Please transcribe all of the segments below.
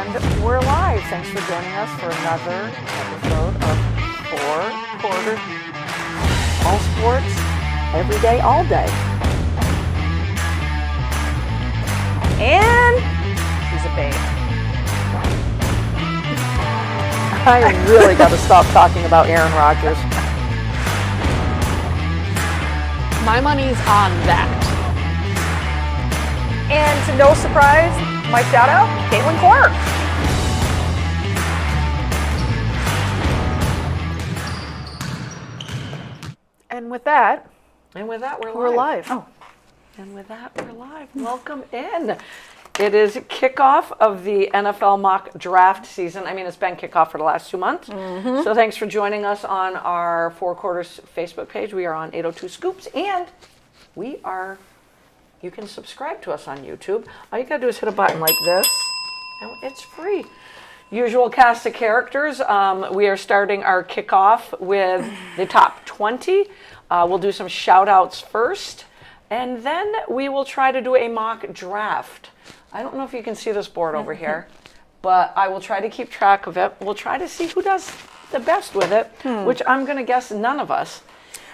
And we're live. Thanks for joining us for another episode of Four Quarters. All sports, every day, all day. And she's a babe. I really got to stop talking about Aaron Rodgers. My money's on that. And to no surprise, my shout out, Caitlin Clark. And with that, we're live. Oh. And with that, we're live. Welcome in. It is kickoff of the NFL mock draft season. I mean, it's been kickoff for the last 2 months. Mm-hmm. So thanks for joining us on our Four Quarters Facebook page. We are on 802 Scoops, and you can subscribe to us on YouTube. All you gotta do is hit a button like this, and it's free. Usual cast of characters. We are starting our kickoff with the top 20. We'll do some shout outs first, and then we will try to do a mock draft. I don't know if you can see this board over here, but I will try to keep track of it. We'll try to see who does the best with it, which I'm going to guess none of us.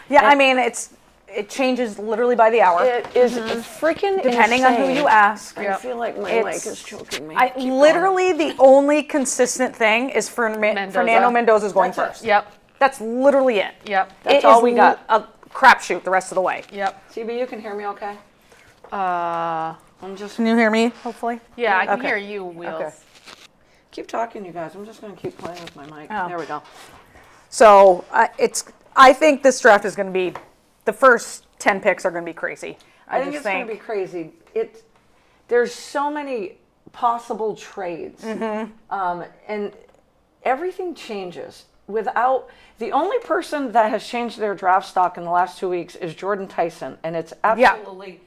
Yeah, and I mean, it changes literally by the hour. It is freaking depending insane. on who you ask. I feel like my mic is choking me. Literally, the only consistent thing is Fernando Mendoza's going first. Yep. That's literally it. Yep. That's all we got. A crapshoot the rest of the way. Yep. CB, you can hear me okay? Can you hear me, hopefully? Yeah, I can hear you, Wheels. Okay. Keep talking, you guys. I'm just going to keep playing with my mic. Oh. There we go. So I think this draft is going to be, the first 10 picks are going to be crazy. I think it's going to be crazy. There's so many possible trades, and everything changes. The only person that has changed their draft stock in the last 2 weeks is Jordan Tyson, and it's absolutely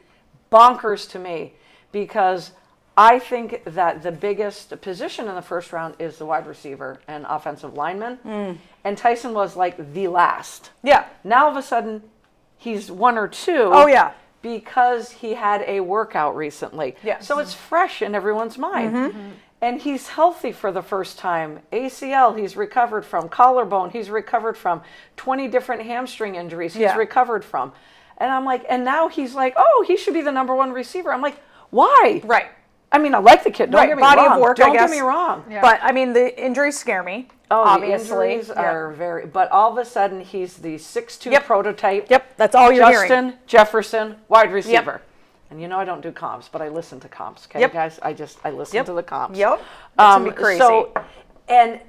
bonkers to me because I think that the biggest position in the first round is the wide receiver and offensive lineman, and Tyson was like the last. Yeah. Now all of a sudden, he's one or two. Oh, yeah. Because he had a workout recently. Yes. So it's fresh in everyone's mind. And he's healthy for the first time. ACL, he's recovered from. Collarbone, he's recovered from. 20 different hamstring injuries he's recovered from. And I'm like, and now he's like, oh, he should be the number one receiver. I'm like, why? Right. I mean, I like the kid. Don't get me Body wrong. of work, Don't I guess. get me wrong. Yeah. But, I mean, the injuries scare me. Oh, obviously. the injuries are very... But all of a sudden, he's the 6'2" prototype. Yep, that's all you're hearing. Justin Jefferson, wide receiver. And you know I don't do comps, but I listen to comps. Okay, guys? I listen to the comps. Yep. That's going to be crazy. And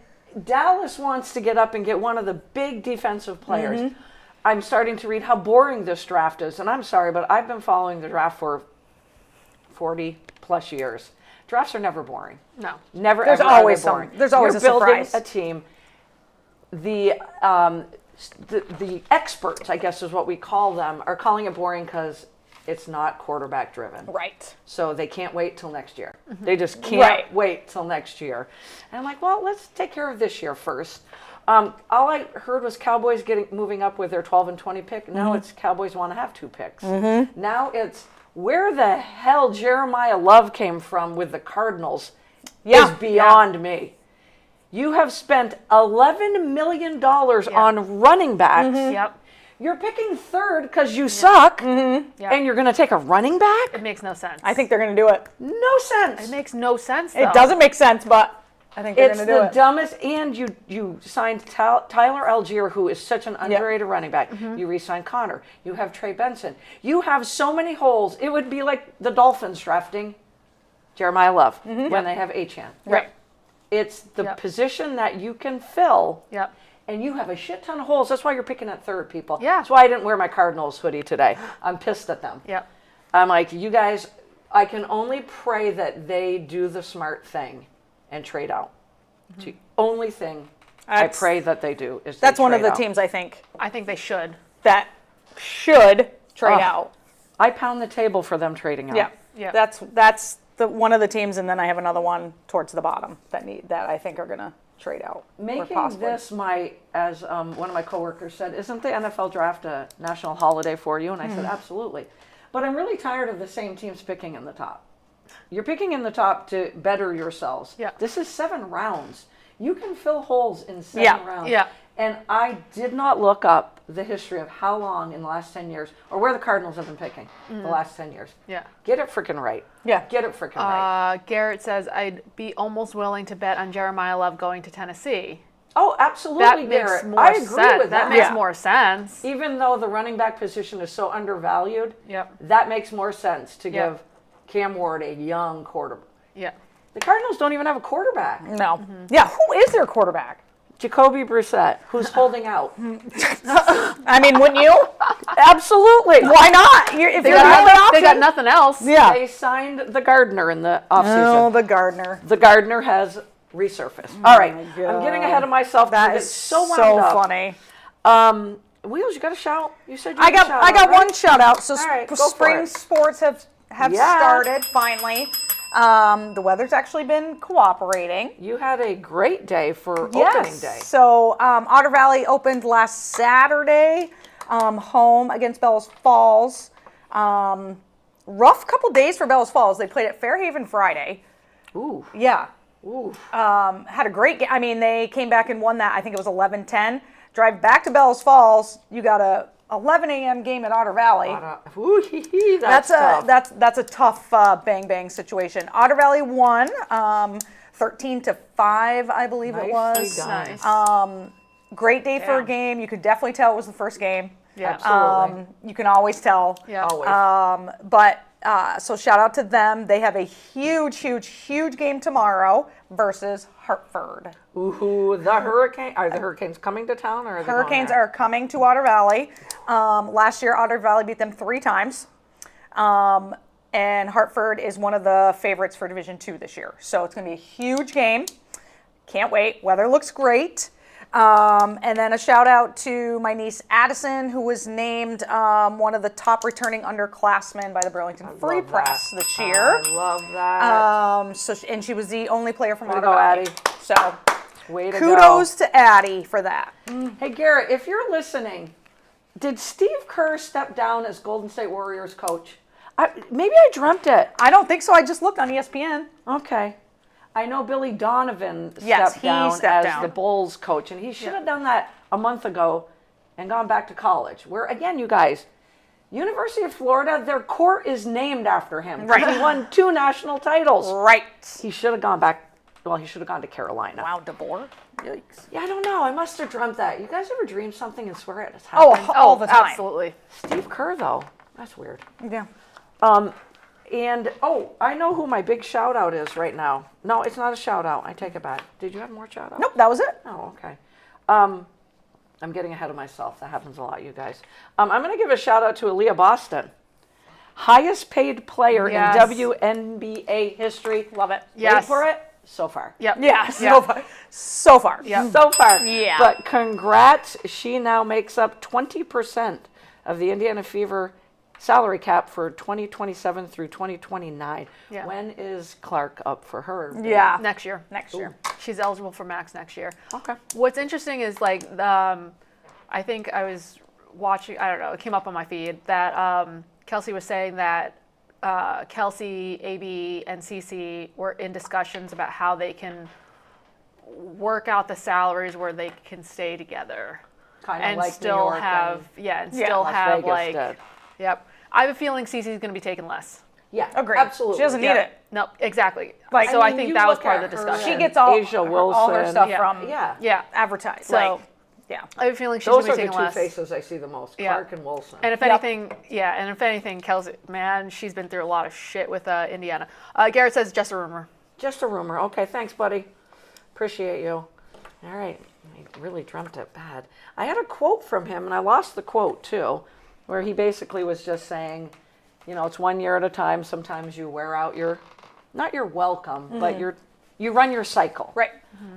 Dallas wants to get up and get one of the big defensive players. I'm starting to read how boring this draft is. And I'm sorry, but I've been following the draft for 40 plus years. Drafts are never boring. No. Never, There's ever, always ever boring. There's always You're a building surprise. a team. The experts, I guess is what we call them, are calling it boring because it's not quarterback driven. Right. So they can't wait till next year. They just can't wait till next year. And I'm like, well, let's take care of this year first. All I heard was Cowboys moving up with their 12 and 20 pick. Now it's Cowboys want to have 2 picks. Now it's where the hell Jeremiah Love came from with the Cardinals is beyond me. You have spent $11 million on running backs. Yep. You're picking third because you suck, and you're going to take a running back? It makes no sense. I think they're going to do it. No sense. It makes no sense, though. It doesn't make sense, but I think they're going to do it. It's the dumbest, and you signed Tyler Algier, who is such an underrated running back. You re-signed Connor. You have Trey Benson. You have so many holes. It would be like the Dolphins drafting Jeremiah Love when they have Achane. Right. It's the position that you can fill. Yep. And you have a shit ton of holes. That's why you're picking at third, people. Yeah. That's why I didn't wear my Cardinals hoodie today. I'm pissed at them. Yep. I'm like, you guys, I can only pray that they do the smart thing and trade out. The only thing I pray that they do is that's one of the out. teams I think they should. that should trade out. I pound the table for them trading out. Yeah. Yeah. That's one of the teams, and then I have another one towards the bottom that I think are going to trade out. Making this as one of my coworkers said, isn't the NFL draft a national holiday for you? And I said, absolutely. But I'm really tired of the same teams picking in the top. You're picking in the top to better yourselves. Yeah. This is 7 rounds. You can fill holes in 7 Yeah. rounds. Yeah. And I did not look up the history of how long in the last 10 years, or where the Cardinals have been picking the last 10 years. Yeah. Get it freaking right. Yeah. Get it freaking right. Garrett says, I'd be almost willing to bet on Jeremiah Love going to Tennessee. Oh, absolutely, That makes Garrett. more I agree sense. with that. That makes Yeah. more sense. Even though the running back position is so undervalued, Yep. that makes more sense to Yep. give Cam Ward a young quarterback. Yeah. The Cardinals don't even have a quarterback. No. Yeah, who is their quarterback? Jacoby Brissett, who's holding out. I mean, wouldn't you? Absolutely. Why not? If They you're the only got, they got option. nothing else. Yeah. They signed the Gardener in the offseason. Oh, the Gardner. The Gardener has resurfaced. All right. I'm getting ahead of myself. That because is it's so so wound up. funny. Wheels, you got a shout? You said you I had a got shout I got out, right? one shout out. So All right, go spring for it. sports have Yeah. started finally. The weather's actually been cooperating. You had a great day for opening day. So Otter Valley opened last Saturday, home against Bellows Falls. Rough couple days for Bellows Falls. They played at Fairhaven Friday. Ooh. Yeah. Ooh. Had a great game. I mean, they came back and won that. I think it was 11-10. Drive back to Bellows Falls. You got a 11 a.m. game at Otter Valley. Ooh, that's tough. That's a tough bang situation. Otter Valley won 13-5, I believe it was. Nicely done. Nice. Great day for a Yeah. game. You could definitely tell it was the first game. Yeah. Absolutely. You can always tell. Yeah. Always. But so shout out to them. They have a huge game tomorrow versus Hartford. Ooh, the Hurricane. Are the Hurricanes coming to town, or are they going Hurricanes there? are coming to Otter Valley. Last year, Otter Valley beat them 3 times. And Hartford is one of the favorites for Division II this year. So it's going to be a huge game. Can't wait. Weather looks great. And then a shout out to my niece Addison, who was named one of the top returning underclassmen by the Burlington Free Love Press that. this year. I love that. And she was the only player from Way to Otter go, Valley. Addie. So Way to kudos to Addie for that. go. Hey, Garrett, if you're listening, did Steve Kerr step down as Golden State Warriors coach? Maybe I dreamt it. I don't think so. I just looked on ESPN. Okay. I know Billy Donovan Yes, stepped he down stepped as down. the Bulls coach, and he should have done that a month ago and gone back to college. Where, again, you guys, University of Florida, their court is named after him. Right. He won 2 national titles. Right. He should have gone back. Well, he should have gone to Carolina. Wow, DeBoer. Yikes. Yeah, I don't know. I must have dreamt that. You guys ever dream something and swear it has Oh, happened? all the time. Absolutely. Steve Kerr, though. That's weird. Yeah. And, I know who my big shout out is right now. No, it's not a shout out. I take it back. Did you have more shout outs? Nope, that was it. Oh, okay. I'm getting ahead of myself. That happens a lot, you guys. I'm going to give a shout out to Aaliyah Boston. Highest paid player Yes. in WNBA history. Love it. Wait Yes. for it. So far. Yep. Yeah, Yeah. so far. So far. Yeah. So far. Yeah. But congrats. She now makes up 20% of the Indiana Fever salary cap for 2027 through 2029. Yeah. When is Clark up for her? Yeah. Next year. Next year. She's eligible for max next year. Okay. What's interesting is like I think I was watching. I don't know. It came up on my feed that Kelsey was saying that Kelsey, AB, and CC were in discussions about how they can work out the salaries where they can stay together Kind of and like still New York have still Las have Vegas like did. Yep. I have a feeling CC is going to be taken less. Yeah, Agreed. absolutely. She doesn't need Yeah. it. No, exactly. Like- so I I mean, think you that was look part of at the her discussion. She gets all Asia all her Wilson. stuff Yeah. from Yeah. Yeah. advertised. So- Like, yeah. I have a feeling she's Those going are to be the taken two less. faces I see the most, Yeah. Clark and Wilson. And if anything, and if anything, Kelsey, man, she's been through a lot of shit with Indiana. Garrett says just a rumor. Just a rumor. Okay, thanks, buddy. Appreciate you. All right. I really dreamt it bad. I had a quote from him, and I lost the quote, too, where he basically was just saying, it's 1 year at a time. Sometimes you wear out not your welcome, but you run your cycle. Right.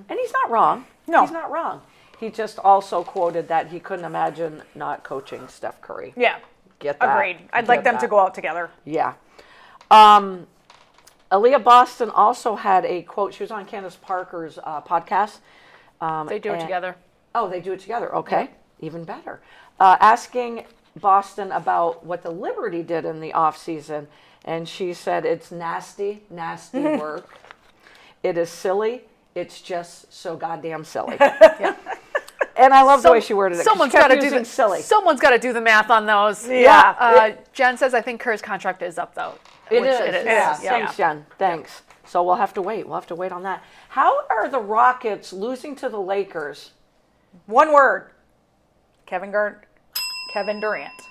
And he's not wrong. No. He's not wrong. He just also quoted that he couldn't imagine not coaching Steph Curry. Yeah. Get that. Agreed. I'd like Get them to that. go out together. Yeah. Aaliyah Boston also had a quote. She was on Candace Parker's podcast. They do it and- together. Oh, they do it together. Okay. Even better. Asking Boston about what the Liberty did in the offseason, and she said it's nasty, nasty work. It is silly. It's just so goddamn silly. And I love the way she worded it. Someone's got to do silly. Someone's got to do the math on those. Yeah. Jen says I think Kerr's contract is up though. It which is. It is. Yeah. Thanks, Jen. Thanks. So we'll have to wait. We'll have to wait on that. How are the Rockets losing to the Lakers? One word. Kevin Durant.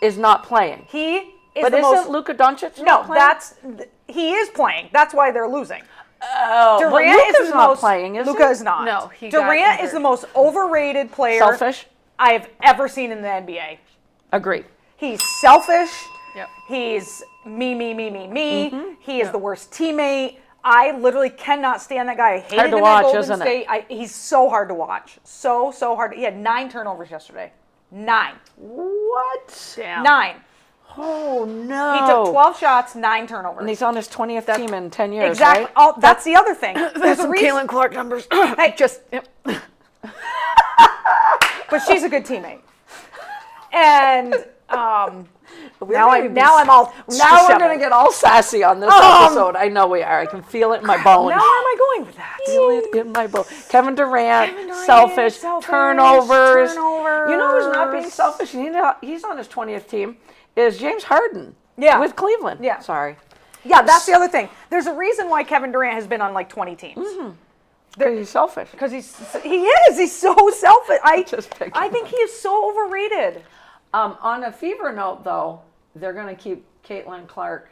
Is not playing. He is But the isn't most. Luka Doncic No, not playing? he is playing. That's why they're losing. Oh, but Durant is Luka's the not most playing, is Luka he? is not. No, he got Durant is injured. the most overrated player Selfish? I have ever seen in the NBA. Agreed. He's selfish. Yep. He's me. He is the worst teammate. I literally cannot stand that guy. I hated Hard him to at watch, Golden isn't it? State. He's so hard to watch. So hard. He had 9 turnovers yesterday. 9. What? Damn. 9. Oh, no. He took 12 shots, 9 turnovers. And he's on his 20th team in 10 years, Exactly. right? Oh, that's the other thing. There's some Caitlin Clark numbers. Hey, Just yep. but she's a good teammate. And now I'm all Now we're disheveled. going to get all sassy on this episode. I know we are. I can feel it in my bones. Now where am I going with that? Feel it in my bones. Kevin Durant, selfish, turnovers. You know who's not being selfish? He's on his 20th team. Is James Harden. Yeah. With Cleveland. Yeah. Sorry. Yeah, that's the other thing. There's a reason why Kevin Durant has been on like 20 teams. Because he's selfish. Because he is. He's so selfish. Just picking I think he is so overrated. On a fever note, though, they're going to keep Caitlin Clark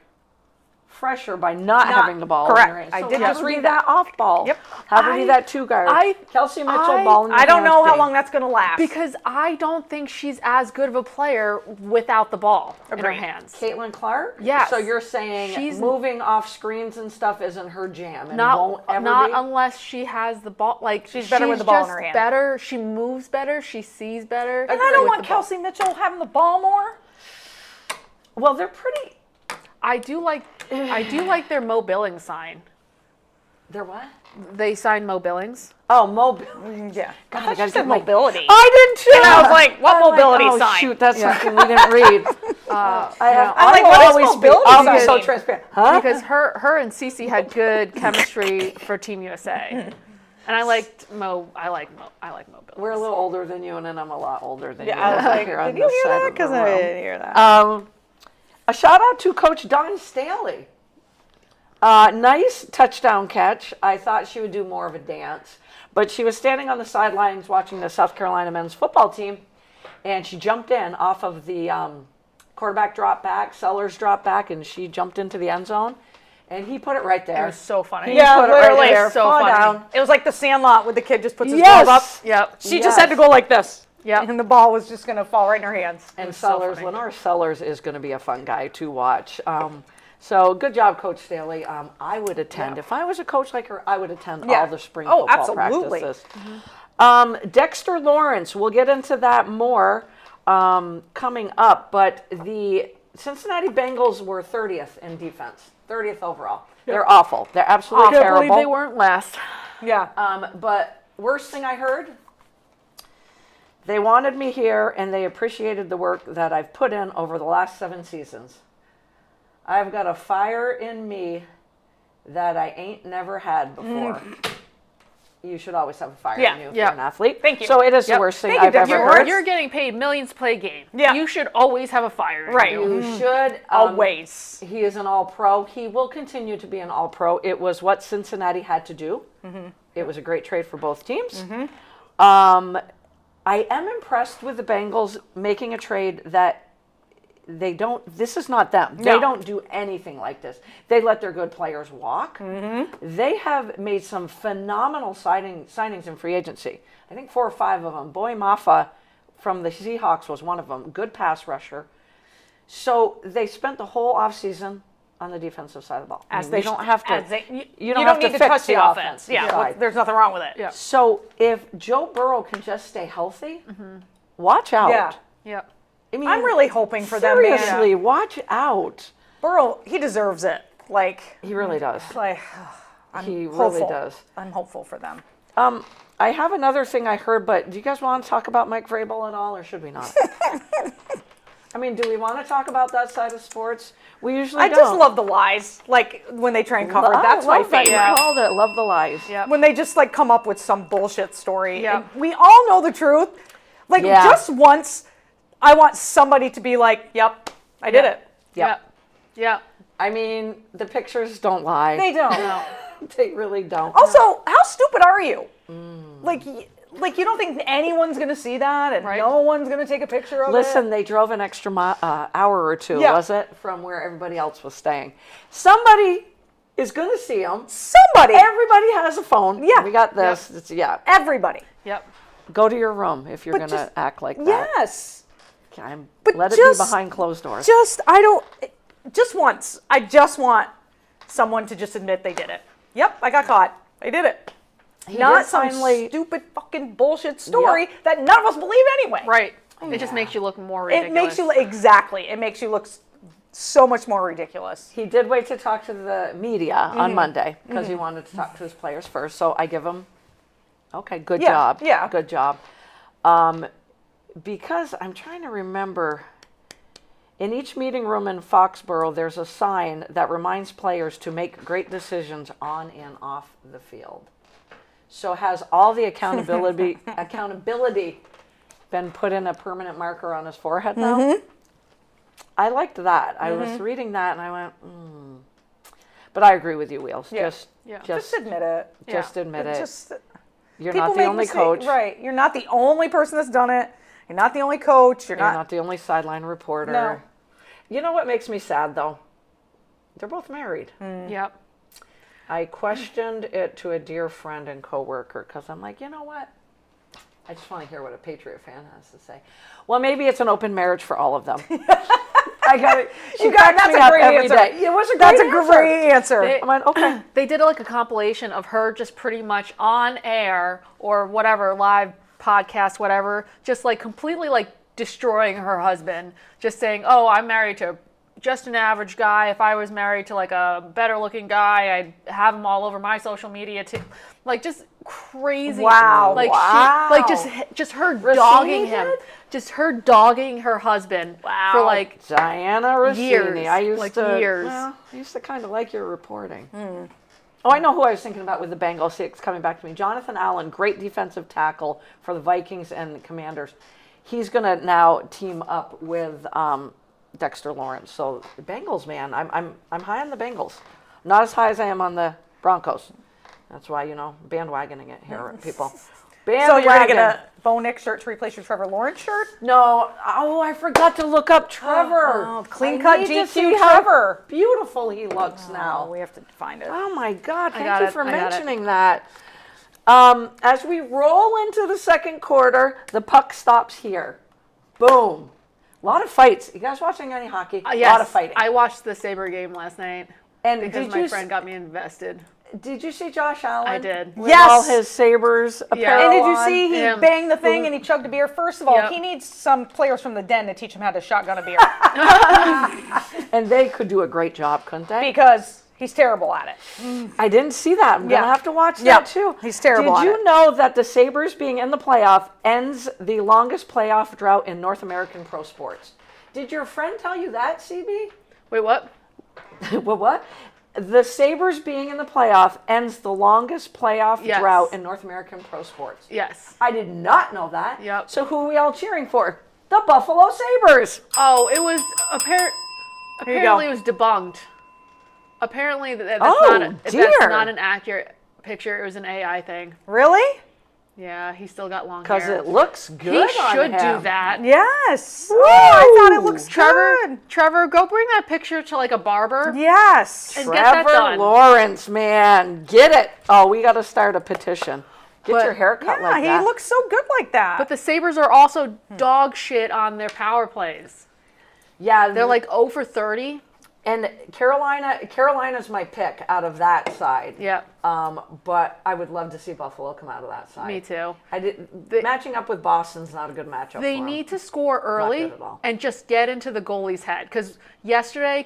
fresher by not having the ball correct. in her hand. I So did have just her read be that off ball. Yep. Have her be that 2 guard. Kelsey Mitchell ball in your I don't hands, know how big. long that's going to last. Because I don't think she's as good of a player without the ball in her Agreed. hands. Caitlin Clark? Yes. So you're saying She's- moving off screens and stuff isn't her jam and Not won't ever not be? unless she has the ball. Like She's better with the ball in just her hand. Better. She moves better. She sees better. and I don't with want the ball. Kelsey Mitchell having the ball more. Well, they're pretty. I do like their Mo Billings sign. They're what? They signed Mo Billings. Oh, Yeah. God, I I gotta said get my- mobility. I did too. And I was like, what mobility oh, sign? shoot, that's something we didn't read. I'm like, I what is always mobility I'll be sign? so transparent. Huh? Because her and Cece had good chemistry for Team USA, and I liked Mo. I like Mo Billings. We're a little older than you, and then I'm a lot older than you. I was like, here on did you this hear side that? of the Because I room. didn't hear that. A shout out to Coach Don Staley. Nice touchdown catch. I thought she would do more of a dance, but she was standing on the sidelines watching the South Carolina men's football team, and she jumped in off of the quarterback drop back, Sellers drop back, and she jumped into the end zone, and he put it right there. It was so funny. He put it right literally there. so fall funny. down. It was like the Sandlot where the kid just puts his Yes. glove up. Yep. She just had to go like this. Yep. And the ball was just going to fall right in her hands. And so Sellers, funny. Lenore Sellers is going to be a fun guy to watch. So good job, Coach Staley. I would attend. If I was a coach like her, I would attend Yeah. all the spring Oh, football absolutely. practices. Dexter Lawrence, we'll get into that more coming up, but the Cincinnati Bengals were 30th in defense, 30th overall. They're awful. They're absolutely I can't terrible. believe they weren't last. Yeah. But worst thing I heard, they wanted me here and they appreciated the work that I've put in over the last 7 seasons. I've got a fire in me that I ain't never had before. You should always have a fire Yeah, in you if yeah. you're an athlete. Thank you. So it is the Yep. worst thing Thank you, I've ever Dexter. heard. You're getting paid millions to play a game. Yeah. You should always have a fire. in Right. you. You should. Always. He is an all-pro. He will continue to be an all-pro. It was what Cincinnati had to do. It was a great trade for both teams. I am impressed with the Bengals making a trade that they don't. This is not them. They No. don't do anything like this. They let their good players walk. They have made some phenomenal signings in free agency. I think 4 or 5 of them. Boy Maffa from the Seahawks was one of them. Good pass rusher. So they spent the whole offseason on the defensive side of the ball. They don't have to. you don't don't have need to to fix touch the the offense. offense. Yeah, Right. there's nothing wrong with it. Yeah. So if Joe Burrow can just stay healthy, watch out. Yeah. Yep. I mean, I'm really hoping for them, man. seriously, watch out. Burrow, he deserves it. Like, He really does. I'm He hopeful. really does. I'm hopeful for them. I have another thing I heard, but do you guys want to talk about Mike Vrabel at all, or should we not? I mean, do we want to talk about that side of sports? We usually I don't. just love the lies, like when they try and cover it. That's my love that favorite. you called it. Love the lies. Yep. When they just like come up with some bullshit story. Yep. And we all know the truth. Like Yeah. just once, I want somebody to be like, "Yep, I did it." Yep. Yep. I mean, the pictures don't lie. They don't. No. They really don't. Also, how stupid are you? Like you don't think anyone's gonna see that, and Right. no one's gonna take a picture of it. Listen, they drove an extra hour or two, Yeah. was it, from where everybody else was staying. Somebody is going to see them. Somebody, Everybody has a phone. Yeah. We got this. It's, everybody. Yep. Go to your room if you're But going to just- act like that. Yes. But Let it just- be behind closed doors. Just once. I just want someone to just admit they did it. Yep, I got caught. I did it. Not did some finally- stupid fucking bullshit story that none of us believe anyway. Right. It just makes you look more It ridiculous. makes you exactly. It makes you look so much more ridiculous. He did wait to talk to the media on Monday because he wanted to talk to his players first. So I give him, okay, good Yeah, job. yeah. Good job. Because I'm trying to remember, in each meeting room in Foxborough, there's a sign that reminds players to make great decisions on and off the field. So has all the accountability been put in a permanent marker on his forehead now? I liked that. I was reading that and I went, But I agree with you, Wheels. Yeah. Just Just admit it. just admit it. Just You're people not the make only mistakes. coach. Right. You're not the only person that's done it. You're not the only coach. You're You're not. not the only sideline reporter. No. You know what makes me sad, though? They're both married. Yep. I questioned it to a dear friend and coworker because I'm like, you know what? I just want to hear what a Patriot fan has to say. Well, maybe it's an open marriage for all of them. I got it. That's a great answer. It was a great That's a answer. great answer. They- I went, okay. They did like a compilation of her just pretty much on air or whatever, live podcast, whatever, just like completely like destroying her husband, just saying, oh, I'm married to just an average guy. If I was married to like a better looking guy, I'd have him all over my social media too. Like just crazy. Wow. Like Wow. she, like just her dogging him. did? Just her dogging her husband for like Diana Rossini. Years, I used like to, years. Well, I used to kind of like your reporting. Oh, I know who I was thinking about with the Bengals. See, it's coming back to me. Jonathan Allen, great defensive tackle for the Vikings and the Commanders. He's going to now team up with Dexter Lawrence. So the Bengals, man, I'm high on the Bengals. Not as high as I am on the Broncos. That's why, bandwagoning it here, people. So you're going to Bandwagon. get a Bo Nix shirt to replace your Trevor Lawrence shirt? No. Oh, I forgot to look up Trevor. Oh, clean-cut I need to GQ see how Trevor. beautiful he looks now. Oh, we have to find it. Oh my God! got Thank you it, for I got it. mentioning that. As we roll into the second quarter, the puck stops here. Boom! A lot of fights. You guys watching any hockey? A yes, lot of fighting. I watched the Sabre game last night and because did my you friend got me invested. did you see Josh Allen? I did. With Yes! all his Sabres apparel And did you on? see he Yeah. banged the thing and he chugged a beer? First of all, Yep. he needs some players from the den to teach him how to shotgun a beer And they could do a great job, couldn't they? because he's terrible at it. I didn't see that. I'm Yeah. gonna have to watch Yeah. that too. He's terrible Did at you it. know that the Sabres being in the playoff ends the longest playoff drought in North American pro sports? Did your friend tell you that, CB? Wait, what? Well, what? The Sabres being in the playoff ends the longest playoff Yes. drought in North American pro sports. Yes. I did not know that. Yep. So who are we all cheering for? The Buffalo Sabres. Oh, it was you apparently go. it was debunked. Apparently that's Oh, that's dear. not an accurate picture. It was an AI thing. Really? Yeah, he still got long Because hair. it looks He good on should him. do that. Yes. Oh, I thought it looks good. Trevor, go bring that picture to like a barber. Yes. And get that Trevor done. Lawrence, man. Get it. Oh, we got to start a petition. Get But- your hair cut Yeah, like he that. looks so good like that. But the Sabres are also dog shit on their power plays. Yeah, They're like 0 for 30. and Carolina's my pick out of that side. Yeah, But I would love to see Buffalo come out of that side. me too. Matching up with Boston's not a good matchup. They for 'em. need to score early good at all. and just get into the goalie's head. Because yesterday,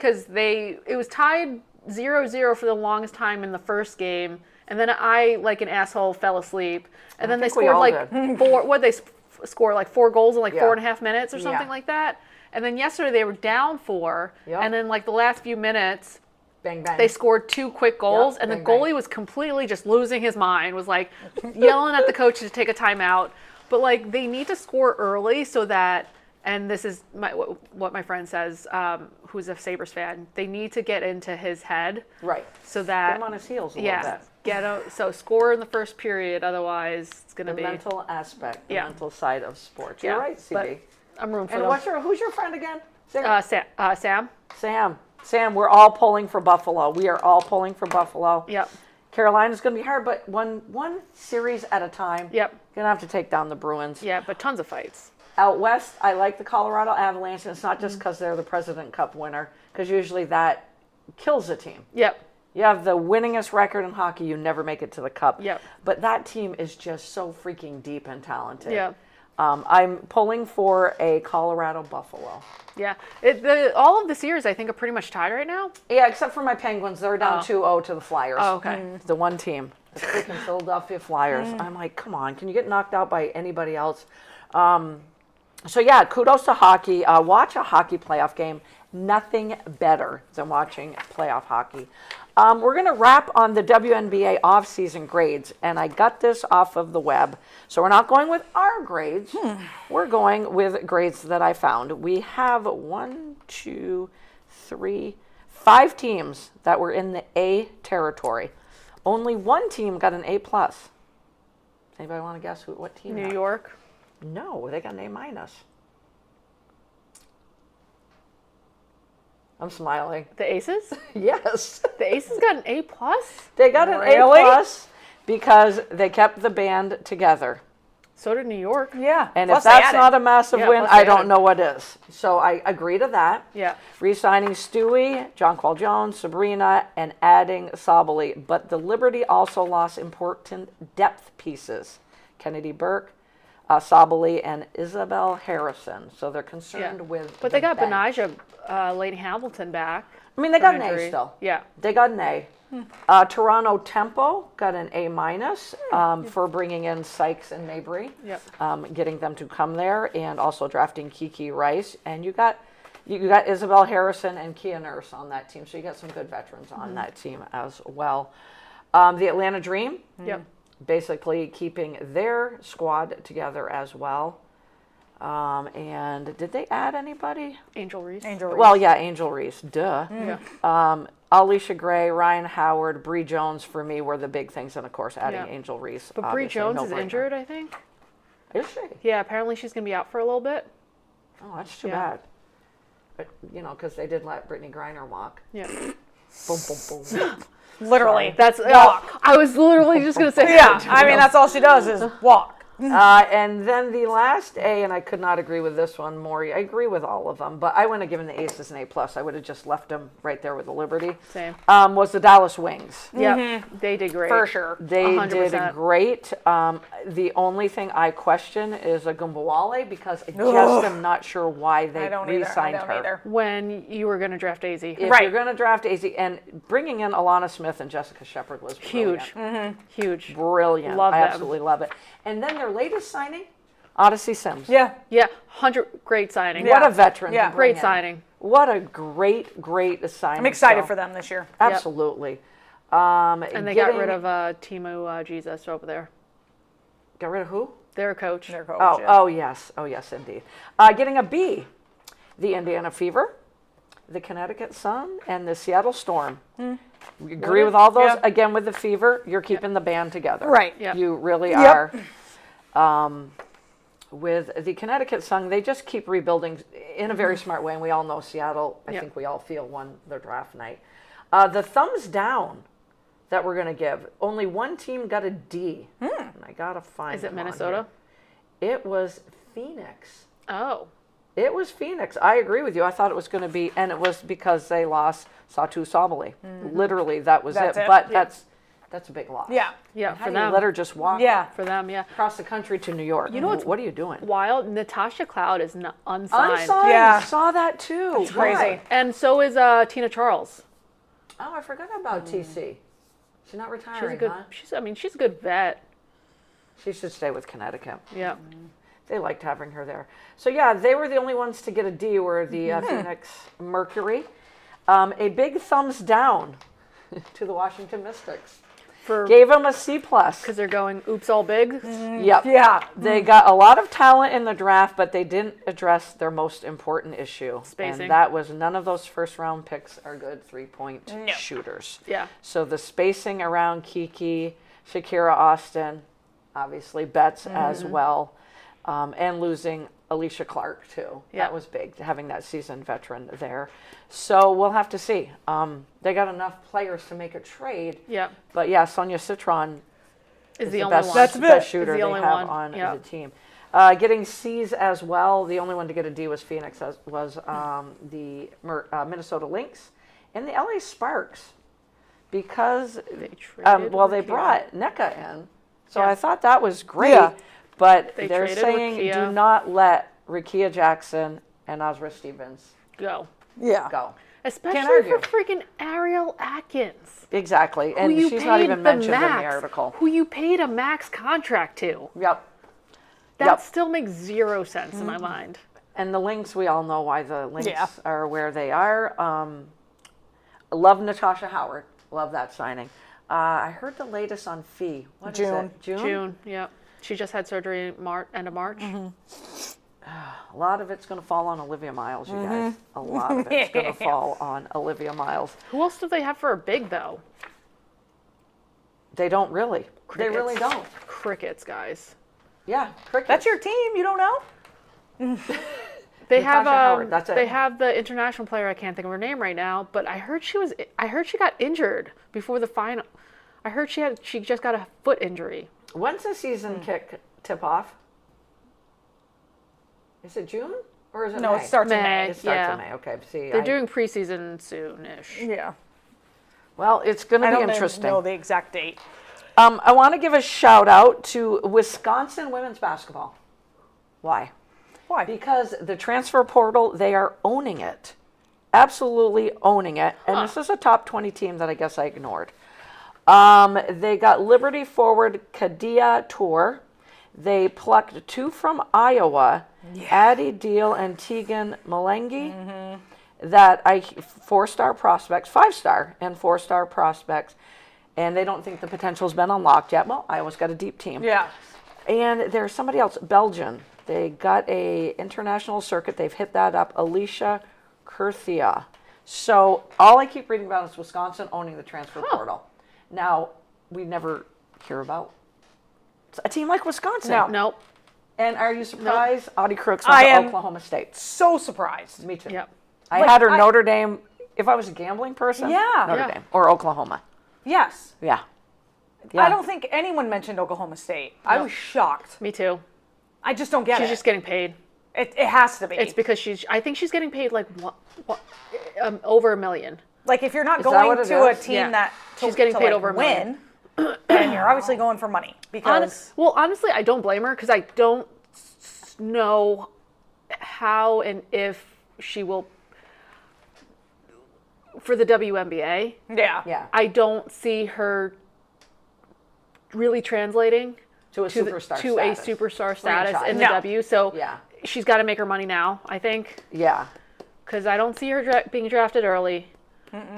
it was tied 0-0 for the longest time in the first game. And then I, like an asshole, fell asleep. And then they think we scored all like did. four, what they score, like 4 goals in like Yeah. 4.5 minutes or something Yeah. like that. And then yesterday they were down 4, Yep. and then like the last few minutes, Bang, bang. they scored 2 quick goals, Yep, and the bang, bang. goalie was completely just losing his mind, was like yelling at the coach to take a timeout. But like they need to score early so that, and this is what my friend says, who's a Sabres fan, they need to get into his head. Right. So that Get him on his heels a little bit. So score in the first period, otherwise it's going to The be. mental aspect, the Yeah. mental side of sports. Yeah, You're right, but CB. I'm rooting for And them. who's your friend again? Sarah? Sam. Sam, we're all pulling for Buffalo. We are all pulling for Buffalo. Yep. Carolina's going to be hard, but one series at a time. Yep. Going to have to take down the Bruins. Yeah, but tons of fights. Out west, I like the Colorado Avalanche, and it's not just because they're the President Cup winner, because usually that kills a team. Yep. You have the winningest record in hockey, you never make it to the Cup. Yep. But that team is just so freaking deep and talented. Yeah. I'm pulling for a Colorado Buffalo. Yeah. All of the series, I think, are pretty much tied right now. Yeah, except for my Penguins. They're down 2-0 to the Flyers. Oh, okay. The one team. The freaking Philadelphia Flyers. I'm like, come on, can you get knocked out by anybody else? So, yeah, kudos to hockey. Watch a hockey playoff game. Nothing better than watching playoff hockey. We're going to wrap on the WNBA off-season grades, and I got this off of the web. So we're not going with our grades. We're going with grades that I found. We have 5 teams that were in the A territory. Only one team got an A+. Anybody want to guess what team? New that? York. No, they got an A-. I'm smiling. The Aces? Yes. The Aces got an A+? They got an Really? A+ because they kept the band together. So did New York. Yeah. And Plus if they that's added. not a massive Yeah, win, plus I they don't added. know what is. So I agree to that. Yeah. Re-signing Stewie, Jonquil Jones, Sabrina, and adding Sabali. But the Liberty also lost important depth pieces. Kennedy Burke, Sabali, and Isabel Harrison. So they're concerned with But the they got bench. Benaja, Lady Hamilton back. I mean, they from got an A injury. still. Yeah. They got an A. Toronto Tempo got an A- for bringing in Sykes and Mabry, Yep. getting them to come there, and also drafting Kiki Rice. And you got Isabel Harrison and Kia Nurse on that team, so you got some good veterans on that team as well. The Atlanta Dream, Yep. basically keeping their squad together as well. And did they add anybody? Angel Reese. Angel Reese. Well, yeah, Angel Reese, duh. Yeah. Alicia Gray, Ryan Howard, Bree Jones for me were the big things, and of course adding Yeah. Angel Reese. But Bree obviously, Jones is no-brainer. injured, I think. Is she? Yeah, apparently she's going to be out for a little bit. Oh, that's too Yeah. bad. But, because they did let Brittany Griner walk. Yeah. Boom, boom, boom. Literally. That's Walk. I was literally just going to say Yeah. that. I mean, that's all she does is walk. And then the last A, and I could not agree with this one more. I agree with all of them, but I wouldn't have given the Aces an A+. I would have just left them right there with the Liberty. Same. Was the Dallas Wings. Yep. They did great. For sure. They 100%. did great. The only thing I question is Agumbawale, because I just am not sure why they I don't either. I re-signed don't her. either. When you were going to draft Daisy. If Right. you're going to draft Daisy, and bringing in Alana Smith and Jessica Shepard was Huge. brilliant. Huge. Brilliant. Love I them. absolutely love it. And then their latest signing, Odyssey Sims. Yeah. Yeah. Great signing. What Yeah. a veteran. Yeah. To bring Great in. signing. What a great signing. I'm excited So, for them this year. Absolutely. And they got rid of Timu Jesus over there. Got rid of who? Their coach. Their coach. Oh, yeah. oh yes. Oh, yes, indeed. Getting a B, the Indiana Fever, the Connecticut Sun, and the Seattle Storm. We agree with all those. Yeah. Again, with the Fever, you're keeping the band together. Right. Yep. You really Yep. are. With the Connecticut Sun, they just keep rebuilding in a very smart way, and we all know Seattle, I Yep. think we all feel, won their draft night. The thumbs down that we're going to give, only one team got a D. And I got to find Is it them on Minnesota? here. It was Phoenix. Oh. It was Phoenix. I agree with you. I thought it was going to be, and it was because they lost Satu Sabali. Literally, that was That's it. it. But Yeah. that's a big loss. Yeah. Yeah, How for do you them. let her just walk Yeah. For them, yeah. across the country to New York? You know what's what are you doing? Wild. Natasha Cloud is unsigned. Unsigned. Yeah. Saw that too. It's crazy. Why? And so is Tina Charles. Oh, I forgot about TC. She's not retiring, She's a good. huh? She's a good vet. She should stay with Connecticut. Yeah. they liked having her there. So yeah, they were the only ones to get a D. Were the Phoenix Mercury. A big thumbs down to the Washington Mystics. Gave them a C+. Because they're going oops all big. Yep. Yeah. They got a lot of talent in the draft, but they didn't address their most important issue. Spacing. And that was none of those first round picks are good 3-point shooters. Yeah. So the spacing around Kiki, Shakira Austin, obviously Betts as well, and losing Alicia Clark too. Yeah. That was big, having that seasoned veteran there. So we'll have to see. They got enough players to make a trade. Yeah. But yeah, Sonia Citron Is is the the only best, one. That's best it. shooter Is they the only have one. on Yeah. the team. Getting C's as well. The only one to get a D was Phoenix, was the Minnesota Lynx and the LA Sparks, because They traded well, they Rukia. brought NECA in, so Yeah. I thought that was great. Yeah. But They they're traded saying Rukia. do not let Rukia Jackson and Ozra Stevens go. Yeah. go. Especially argue. for freaking Ariel Atkins. Exactly, Who and you she's not paid even the mentioned in the max, article. Who you paid a max contract to. Yep. That Yep. still makes zero sense in my mind. And the Lynx, we all know why the Lynx Yeah. are where they are. Love Natasha Howard. Love that signing. I heard the latest on Fee. What is June. it? June? June, yep. She just had surgery end of March. A lot of it's going to fall on Olivia Miles, you guys. A lot of it's going to fall on Olivia Miles. Who else do they have for a big, though? They don't really. They Crickets. really don't. Crickets, guys. Yeah, crickets. That's your team. You don't know? They Natasha have Howard, that's it. they have the international player. I can't think of her name right now, but I heard she got injured before the final. I heard she just got a foot injury. When's the season kick tip off? Is it June or is it No, May? it starts in May. May. It starts yeah. in May. Okay, see, They're doing preseason soon-ish. Yeah. well, it's going to I be don't interesting. know the exact date. I want to give a shout out to Wisconsin women's basketball. Why? Why? Because the transfer portal, they are owning it. Absolutely owning it. And this is a top 20 team that I guess I ignored. They got Liberty forward Kadia Tour. They plucked 2 from Iowa, Addie Deal and Tegan Malengi. That 4-star prospects, 5-star and 4-star prospects. And they don't think the potential's been unlocked yet. Well, Iowa's got a deep team. Yeah. And there's somebody else, Belgian. They got a international circuit. They've hit that up. Alicia Kurthia. So all I keep reading about is Wisconsin owning the transfer portal. Now, we never hear about a team like Wisconsin. No. Nope. And are you surprised? Audie Crooks I went to am- Oklahoma State. So surprised. Me too. Yep. I Like, had her I- Notre Dame. If I was a gambling person, Yeah. Notre Yeah. Dame or Oklahoma. Yes. Yeah. I don't think anyone mentioned Oklahoma State. I No. was shocked. Me too. I just don't get She's it. just getting paid. It has to be. It's because I think she's getting paid like over $1 million. like if you're not Is that going what it to a is? team Yeah. that She's getting paid like, over $1 million. win, then you're obviously going for money because Well, honestly, I don't blame her because I don't know how and if she will for the WNBA. yeah. Yeah. I don't see her really translating To a to, superstar to status. a superstar status Franchise. in the No. W. So Yeah. she's got to make her money now, I think, Yeah. because I don't see her being drafted early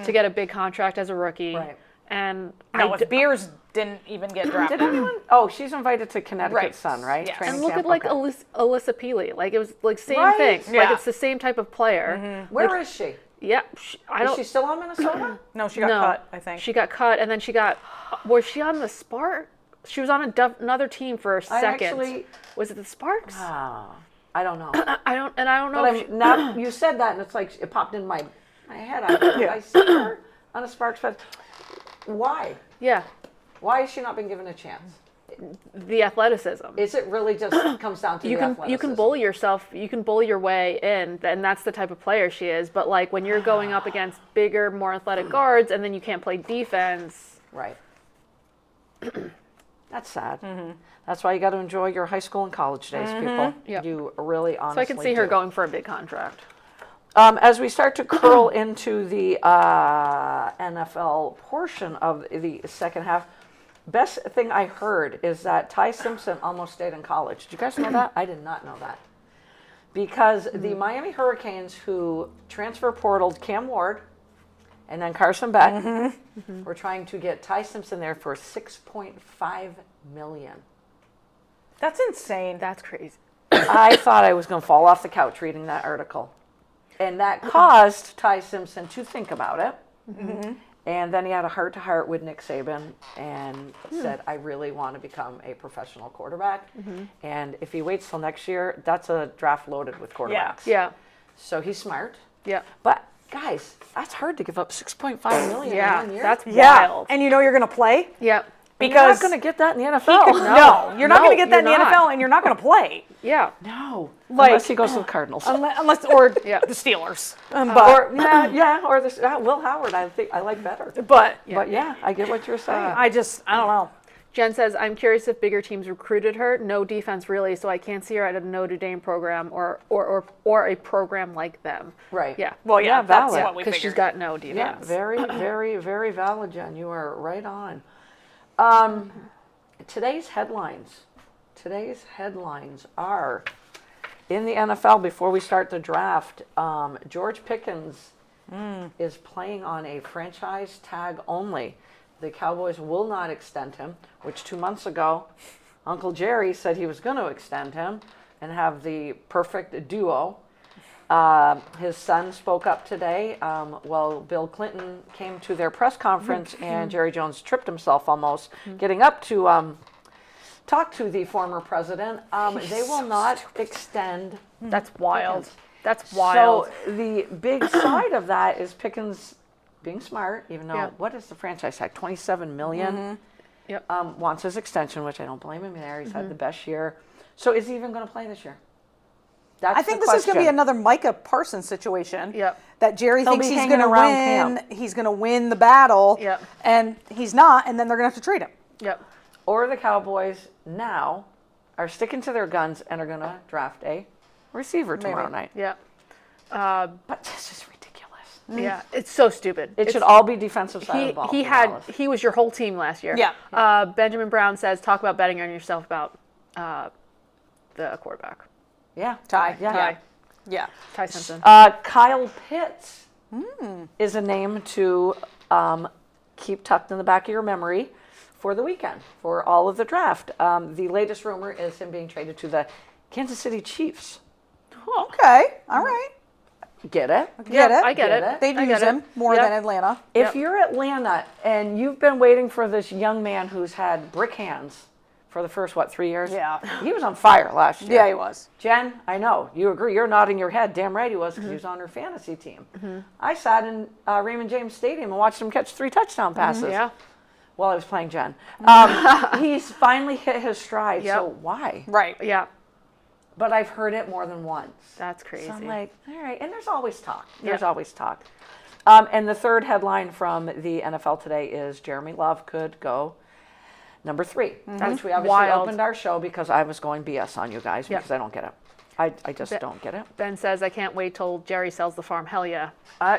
to get a big contract as a rookie. Right. And No, I if Beers didn't even get drafted. Did anyone? Oh, she's invited to Connecticut Right. Sun, right? Yes. Training and look camp? at like Okay. Alyssa Peely. Like it was like same Right. thing. Yeah. Like it's the same type of player. Where is she? Yeah, I Is don't. she still on Minnesota? No, she got no, cut, I think. she got cut, and then she got. Was she on the Spark? She was on another team for a second. actually- Was it the Sparks? Oh, I don't know. I don't know. But if she- I'm not. You said that, and it's like it popped in my head. I see her on a Sparks Fest. Why? yeah, Why has she not been given a chance? the athleticism. Is it really just comes down to you the can athleticism? bully yourself. You can bully your way in, and that's the type of player she is. But like when you're going up against bigger, more athletic guards, and then you can't play defense. Right. That's sad. That's why you got to enjoy your high school and college days, people. Yep. You really honestly So I can see her do. going for a big contract. As we start to curl into the NFL portion of the second half, best thing I heard is that Ty Simpson almost stayed in college. Did you guys know that? I did not know that. Because the Miami Hurricanes, who transfer portaled Cam Ward and then Carson Beck, were trying to get Ty Simpson there for $6.5 million. That's insane. That's crazy. I thought I was going to fall off the couch reading that article. And that caused Ty Simpson to think about it. And then he had a heart-to-heart with Nick Saban and said, I really want to become a professional quarterback. And if he waits till next year, that's a draft loaded with quarterbacks. Yeah. So he's smart. Yeah. But, guys, that's hard to give up $6.5 million Yeah. in 1 year. That's Yeah. wild. And you know you're going to play? Yeah. You're Because not going to get that in the NFL. no, you're not No, going to get that in the you're not. NFL, and you're not going to play. Yeah. No. Like- Unless he goes to the Cardinals. Unless or Yeah. the Steelers. But or this Will Howard. I think I like better. but But yeah, I get what you're saying. I don't know. Jen says, I'm curious if bigger teams recruited her. No defense really, so I can't see her at a Notre Dame program or a program like them. Right. Yeah. Well, yeah, that's valid. what we Because figured. she's got no Yeah, defense. very, very, very valid, Jen. You are right on. Today's headlines are in the NFL. Before we start the draft, George Pickens is playing on a franchise tag only. The Cowboys will not extend him, which 2 months ago, Uncle Jerry said he was going to extend him and have the perfect duo. His son spoke up today. Bill Clinton came to their press conference and Jerry Jones tripped himself almost getting up to talk to the former president. They will not extend. That's wild. Pickens. That's wild. So the big side of that is Pickens being smart, even though, Yeah. what is the franchise tag? $27 million. Yep. Wants his extension, which I don't blame him there. He's had the best year. So is he even going to play this year? That's I think the this is going to be question. another Micah Parsons situation. Yep. That Jerry He'll thinks be he's hanging going to around win. camp. He's going to win the battle. Yep. And he's not, and then they're going to have to trade him. Yep. Or the Cowboys now are sticking to their guns and are going to draft a receiver tomorrow night. Yep. But this is ridiculous. Yeah. It's so stupid. It should all be defensive side of the ball. He for had Dallas. he was your whole team last year. Yeah. Benjamin Brown says, talk about betting on yourself about the quarterback. Yeah. Ty. Yeah. Yeah. Ty Simpson. Kyle Pitts is a name to keep tucked in the back of your memory for the weekend, for all of the draft. The latest rumor is him being traded to the Kansas City Chiefs. Okay. All right. Get it? Get it. I get it. They'd I use get it. him more Yep. than Atlanta. If you're Atlanta and you've been waiting for this young man who's had brick hands for the first, 3 years? Yeah. He was on fire last year. Yeah, he was. Jen, I know. You agree. You're nodding your head. Damn right he was because he was on her fantasy team. I sat in Raymond James Stadium and watched him catch 3 touchdown passes Yeah. while I was playing Jen. He's finally hit his stride. Yep. So why? Right. Yeah. But I've heard it more than once. That's crazy. So I'm like, all right. And there's always talk. There's Yeah. always talk. And the third headline from the NFL today is Jeremy Love could go number 3, which we obviously Wild. opened our show because I was going BS on you guys Yep. because I don't get it. I just don't get it. Ben says, I can't wait till Jerry sells the farm. Hell yeah.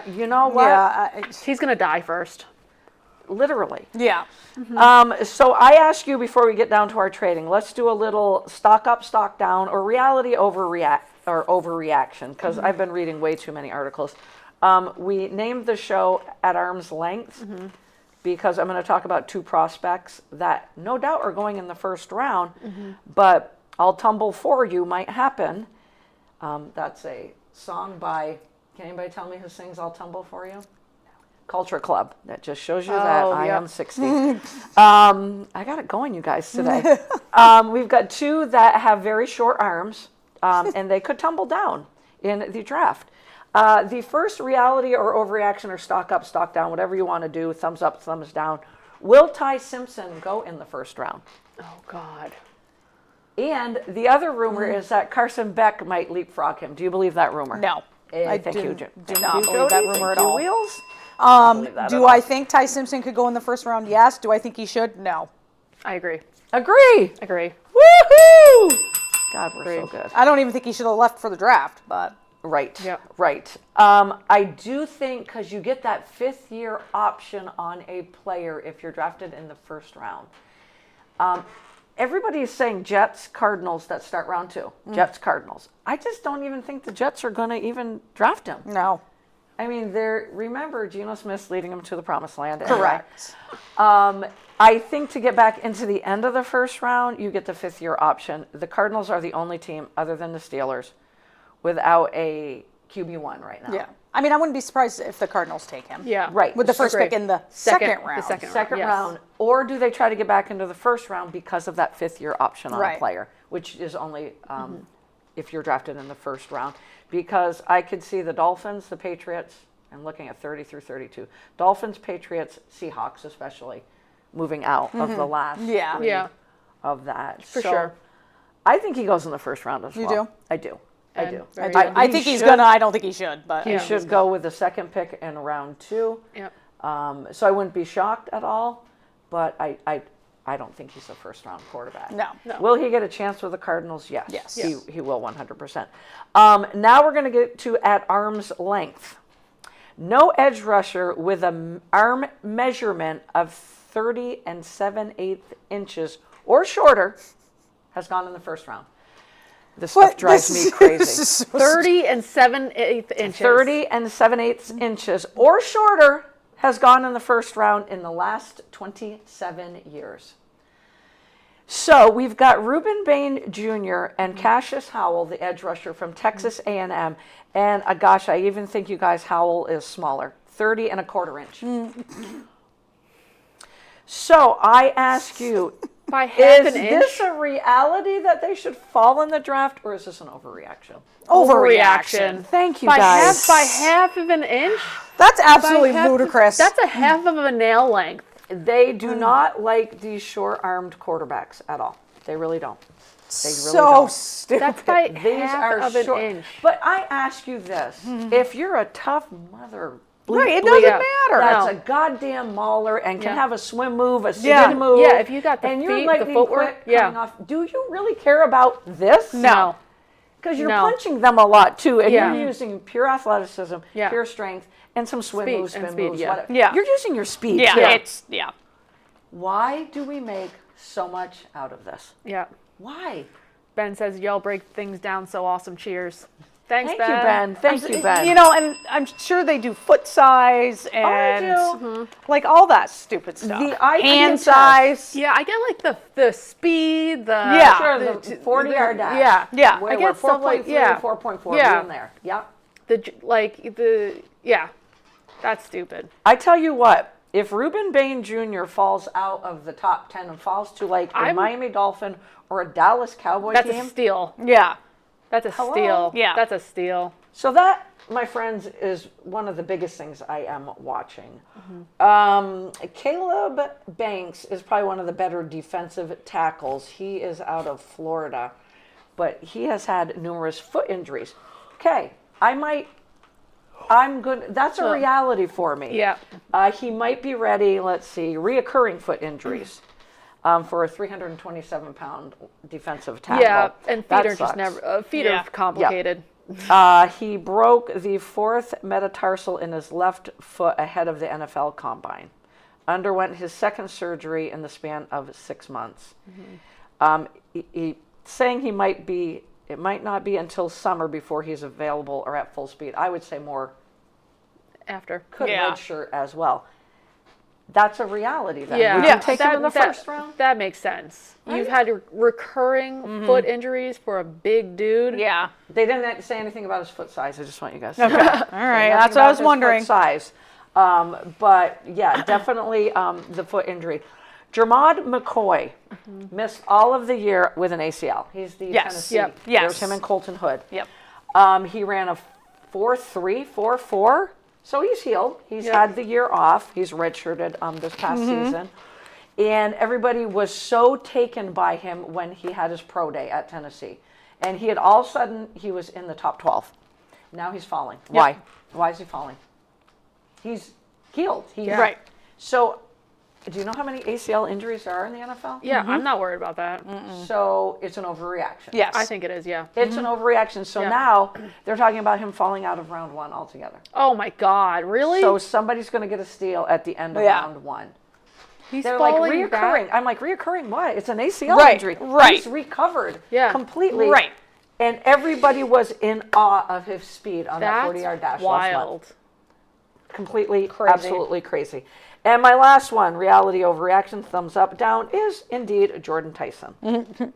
You know what? Yeah. He's going to die first. Literally. Yeah. So I ask you before we get down to our trading, let's do a little stock up, stock down, or reality overreaction, because I've been reading way too many articles. We named the show At Arm's Length because I'm going to talk about 2 prospects that no doubt are going in the first round, but I'll tumble for you might happen. That's a song by, can anybody tell me who sings I'll Tumble for You? Culture Club. That just shows you that I yep. am 60. I got it going, you guys, today. We've got 2 that have very short arms, and they could tumble down in the draft. The first reality or overreaction or stock up, stock down, whatever you want to do, thumbs up, thumbs down. Will Ty Simpson go in the first round? Oh, God. And the other rumor is that Carson Beck might leapfrog him. Do you believe that rumor? No. I Thank you, do Thank not you, believe that Jody. rumor at Thank you, all. Wheels. that Do at I all. think Ty Simpson could go in the first round? Yes. Do I think he should? No. I agree. Agree. Agree. Woohoo! God, we're so good. I don't even think he should have left for the draft, but Right. Yep. Right. I do think because you get that 5th year option on a player if you're drafted in the first round. Everybody's saying Jets, Cardinals that start round 2. Jets, Cardinals. I just don't even think the Jets are going to even draft him. No. I mean, remember, Geno Smith's leading them to the promised land. Anyway. Correct. I think to get back into the end of the first round, you get the 5th-year option. The Cardinals are the only team, other than the Steelers, without a QB1 right now. Yeah. I mean, I wouldn't be surprised if the Cardinals take him. Yeah. Right. With the first Agreed. pick in the second round. The second Second yes. round. Or do they try to get back into the first round because of that 5th-year option on Right. a player, which is only if you're drafted in the first round? Because I could see the Dolphins, the Patriots, and looking at 30 through 32. Dolphins, Patriots, Seahawks especially, moving out of the last Yeah. three Yeah. of that. For sure. I think he goes in the first round as You well. do? I do. And I do. very I, good. I He think he's should- going to. I don't think he should, but. He should go with the second pick in round 2. Yep. So I wouldn't be shocked at all, but I don't think he's a first-round quarterback. No. No. Will he get a chance with the Cardinals? Yes. Yes. He will 100%. Now we're going to get to at arm's length. No edge rusher with an arm measurement of 30 7/8 inches or shorter has gone in the first round. This stuff What? drives This me is- crazy. this is so 30 7/8 inches. 30 7/8 inches or shorter has gone in the first round in the last 27 years. So we've got Reuben Bain Jr. and Cassius Howell, the edge rusher from Texas A&M. And gosh, I even think you guys, Howell is smaller, 30 1/4 inch. So I ask you, By half is an this inch. a reality that they should fall in the draft, or is this an overreaction? Overreaction. Thank you, By guys. half of an inch. That's absolutely By half- ludicrous. That's a half of a nail length. They do not like these short-armed quarterbacks at all. They really don't. They really so don't. stupid. That's by These half are of an short. inch. But I ask you this: if you're a tough mother, Right, it bleep, doesn't yeah. matter. that's No. a goddamn mauler and can Yeah. have a swim move, a seated Yeah. move. Yeah, if you got the and feet, you're the lightning footwork, quick yeah. coming off, do you really care about this? No. Because you're No. punching them a lot too, and Yeah. you're using pure athleticism, Yeah. pure strength, and some swim Speed, moves, and spin speed, moves, yeah. whatever. Yeah. You're using your speed. yeah, too. yeah. Why do we make so much out of this? Yeah. Why? Ben says, y'all break things down so awesome. Cheers. Thanks, Thank you, Ben. Thank you, Ben. You know, and I'm sure they do foot size and do. like all that stupid stuff. The eye hand test. size. Yeah, I get like the speed, the Yeah. Sure, the 40-yard dash. Yeah, Yeah. Where I get we're stuff like 4.3 yeah, or 4.4 Yeah. in there. Yep. yeah, that's stupid. I tell you what, if Reuben Bain Jr. falls out of the top 10 and falls to like a Miami Dolphin or a Dallas Cowboy That's team, a steal. Yeah. That's a steal. Yeah. That's a steal. so that, my friends, is one of the biggest things I am watching. Caleb Banks is probably one of the better defensive tackles. He is out of Florida, but he has had numerous foot injuries. Okay, I'm good. That's a reality for me. Yeah. He might be ready, let's see, reoccurring foot injuries for a 327-pound defensive tackle. Yeah, and feet That are just sucks. never. Feet Yeah. are complicated. He broke the 4th metatarsal in his left foot ahead of the NFL Combine. Underwent his second surgery in the span of 6 months. He saying it might not be until summer before he's available or at full speed. I would say more After. could Yeah. redshirt as well. That's a reality then. Yeah. Would you take him in the first round? That makes sense. You've had your recurring foot injuries for a big dude. Yeah. They didn't say anything about his foot size. I just want you guys to know. All right. That's what I was wondering. Size. But yeah, definitely the foot injury. Jermod McCoy missed all of the year with an ACL. He's the Yes. Tennessee. Yep. Yes. There's him and Colton Hood. Yep. He ran a 4.3, 4.4. So he's healed. He's Yep. had the year off. He's redshirted this past season. And everybody was so taken by him when he had his pro day at Tennessee. And he had all of a sudden, he was in the top 12. Now he's falling. Why? Why is he falling? He's healed. He's Right. So, do you know how many ACL injuries there are in the NFL? Yeah, I'm not worried about that. So it's an overreaction. Yes. I think it is, yeah. It's an overreaction. So Yeah. now they're talking about him falling out of round 1 altogether. Oh my God, really? So somebody's going to get a steal at the end of Yeah. round 1. They're like falling reoccurring. back. I'm like, reoccurring what? It's an ACL Right, injury. right. He's recovered completely. Right. And everybody was in awe of his speed on that That's 40-yard dash last wild. month. Completely, Crazy. absolutely crazy. And my last one, reality overreaction, thumbs up, down, is indeed Jordan Tyson.